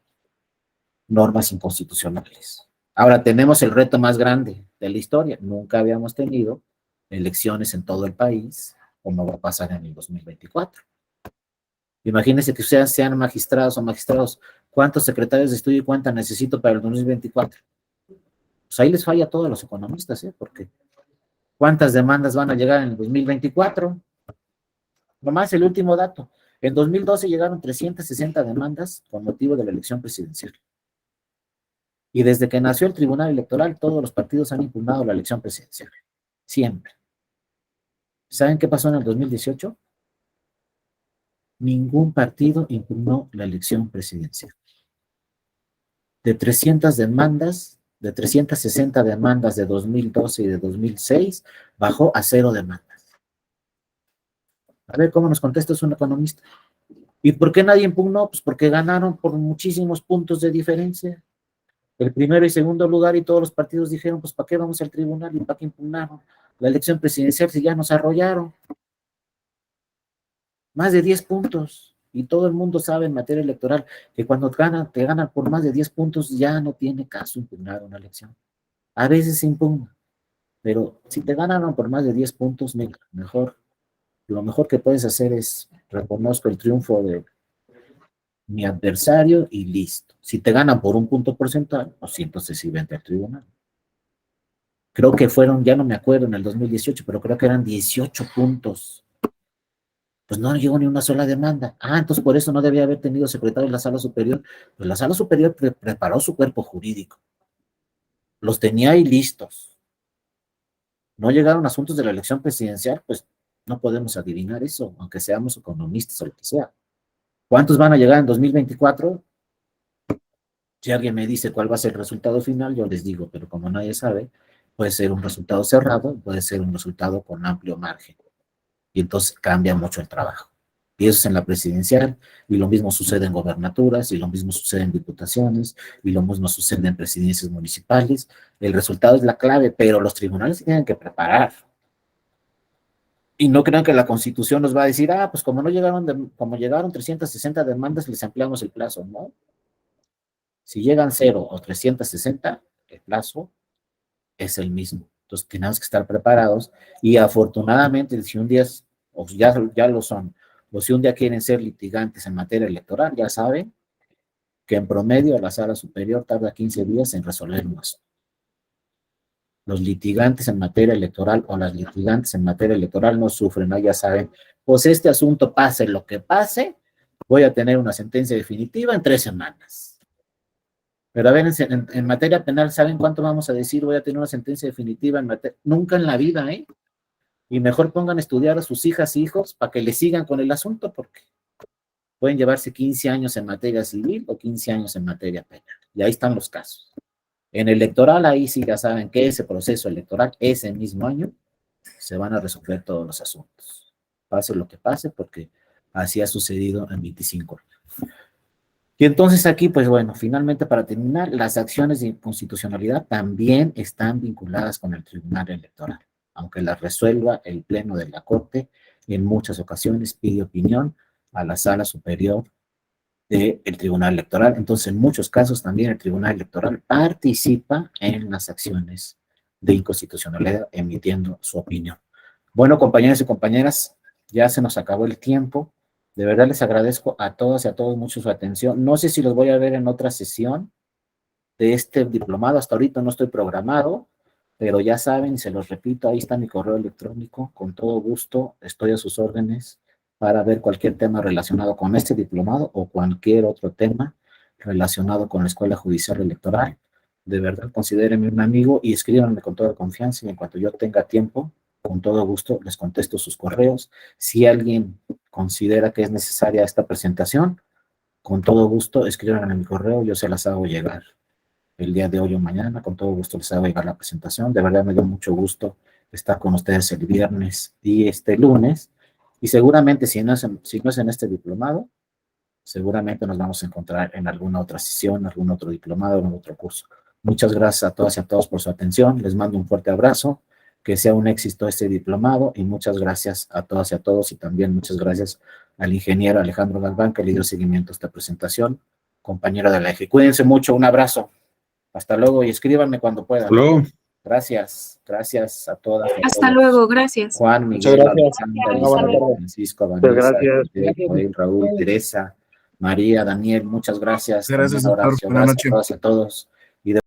normas inconstitucionales. Ahora tenemos el reto más grande de la historia. Nunca habíamos tenido elecciones en todo el país, como va a pasar en el 2024. Imagínense que ustedes sean magistrados o magistrados. ¿Cuántos secretarios de estudio y cuenta necesito para el 2024? Pues ahí les falla a todos los economistas, ¿eh? Porque ¿cuántas demandas van a llegar en el 2024? Nomás el último dato. En 2012 llegaron 360 demandas con motivo de la elección presidencial. Y desde que nació el Tribunal Electoral, todos los partidos han impugnado la elección presidencial. Siempre. ¿Saben qué pasó en el 2018? Ningún partido impugnó la elección presidencial. De 300 demandas, de 360 demandas de 2012 y de 2006, bajó a 0 demandas. A ver cómo nos contesta un economista. ¿Y por qué nadie impugnó? Pues porque ganaron por muchísimos puntos de diferencia. El primero y segundo lugar y todos los partidos dijeron, pues ¿para qué vamos al tribunal y para qué impugnaron la elección presidencial si ya nos arrollaron? Más de 10 puntos. Y todo el mundo sabe en materia electoral que cuando te ganan por más de 10 puntos ya no tiene caso impugnar una elección. A veces se impugna, pero si te ganaron por más de 10 puntos, lo mejor que puedes hacer es reconozco el triunfo de mi adversario y listo. Si te ganan por un punto porcentual, pues entonces sí vente al tribunal. Creo que fueron, ya no me acuerdo en el 2018, pero creo que eran 18 puntos. Pues no llegó ni una sola demanda. Entonces por eso no debía haber tenido secretario en la sala superior. Pues la sala superior preparó su cuerpo jurídico. Los tenía ahí listos. No llegaron asuntos de la elección presidencial, pues no podemos adivinar eso, aunque seamos economistas o lo que sea. ¿Cuántos van a llegar en 2024? Si alguien me dice cuál va a ser el resultado final, yo les digo, pero como nadie sabe, puede ser un resultado cerrado, puede ser un resultado con amplio margen. Y entonces cambia mucho el trabajo. Y eso es en la presidencial, y lo mismo sucede en gobernaturas, y lo mismo sucede en diputaciones, y lo mismo sucede en presidencias municipales. El resultado es la clave, pero los tribunales se tienen que preparar. Y no crean que la Constitución nos va a decir, pues como como llegaron 360 demandas, les ampliamos el plazo, ¿no? Si llegan 0 o 360, el plazo es el mismo. Entonces tenemos que estar preparados y afortunadamente si un día, o ya lo son, o si un día quieren ser litigantes en materia electoral, ya saben que en promedio la sala superior tarda 15 días en resolver un asunto. Los litigantes en materia electoral o las litigantes en materia electoral no sufren, ¿no? Ya saben, pues este asunto pase lo que pase, voy a tener una sentencia definitiva en 3 semanas. Pero a ver, en materia penal, ¿saben cuánto vamos a decir? Voy a tener una sentencia definitiva nunca en la vida, ¿eh? Y mejor pongan a estudiar a sus hijas e hijos para que le sigan con el asunto, porque pueden llevarse 15 años en materia civil o 15 años en materia penal. Y ahí están los casos. En electoral, ahí sí ya saben que ese proceso electoral, ese mismo año, se van a resolver todos los asuntos. Pase lo que pase, porque así ha sucedido en 25 años. Y entonces aquí, pues bueno, finalmente para terminar, las acciones de inconstitucionalidad también están vinculadas con el Tribunal Electoral, aunque las resuelva el Pleno de la Corte, en muchas ocasiones pide opinión a la Sala Superior del Tribunal Electoral. Entonces, en muchos casos también el Tribunal Electoral participa en las acciones de inconstitucionalidad, emitiendo su opinión. Bueno, compañeros y compañeras, ya se nos acabó el tiempo. De verdad les agradezco a todas y a todos mucho su atención. No sé si los voy a ver en otra sesión de este diplomado. Hasta ahorita no estoy programado, pero ya saben, y se los repito, ahí está mi correo electrónico. Con todo gusto estoy a sus órdenes para ver cualquier tema relacionado con este diplomado o cualquier otro tema relacionado con la Escuela Judicial Electoral. De verdad, considérenme un amigo y escríbanme con toda confianza y en cuanto yo tenga tiempo, con todo gusto les contesto sus correos. Si alguien considera que es necesaria esta presentación, con todo gusto escriban en mi correo, yo se las hago llegar el día de hoy o mañana, con todo gusto les hago llegar la presentación. De verdad me dio mucho gusto estar con ustedes el viernes y este lunes, y seguramente si no es en este diplomado, seguramente nos vamos a encontrar en alguna otra sesión, algún otro diplomado, en otro curso. Muchas gracias a todas y a todos por su atención, les mando un fuerte abrazo que sea un éxito este diplomado y muchas gracias a todas y a todos y también muchas gracias al ingeniero Alejandro Galván que le dio seguimiento a esta presentación, compañero de la EGE. Cuídense mucho, un abrazo. Hasta luego y escríbanme cuando puedan. Hasta luego. Gracias a todas. Hasta luego, gracias. Juan, Muchas Miguel, gracias. Alejandra, Buenas Isabel, tardes. Francisco, Muchas Vanessa, gracias. Joel, Raúl, Teresa, María, Daniel, muchas gracias. Gracias, También doctor. Horacio, Buenas gracias a todas y a todos.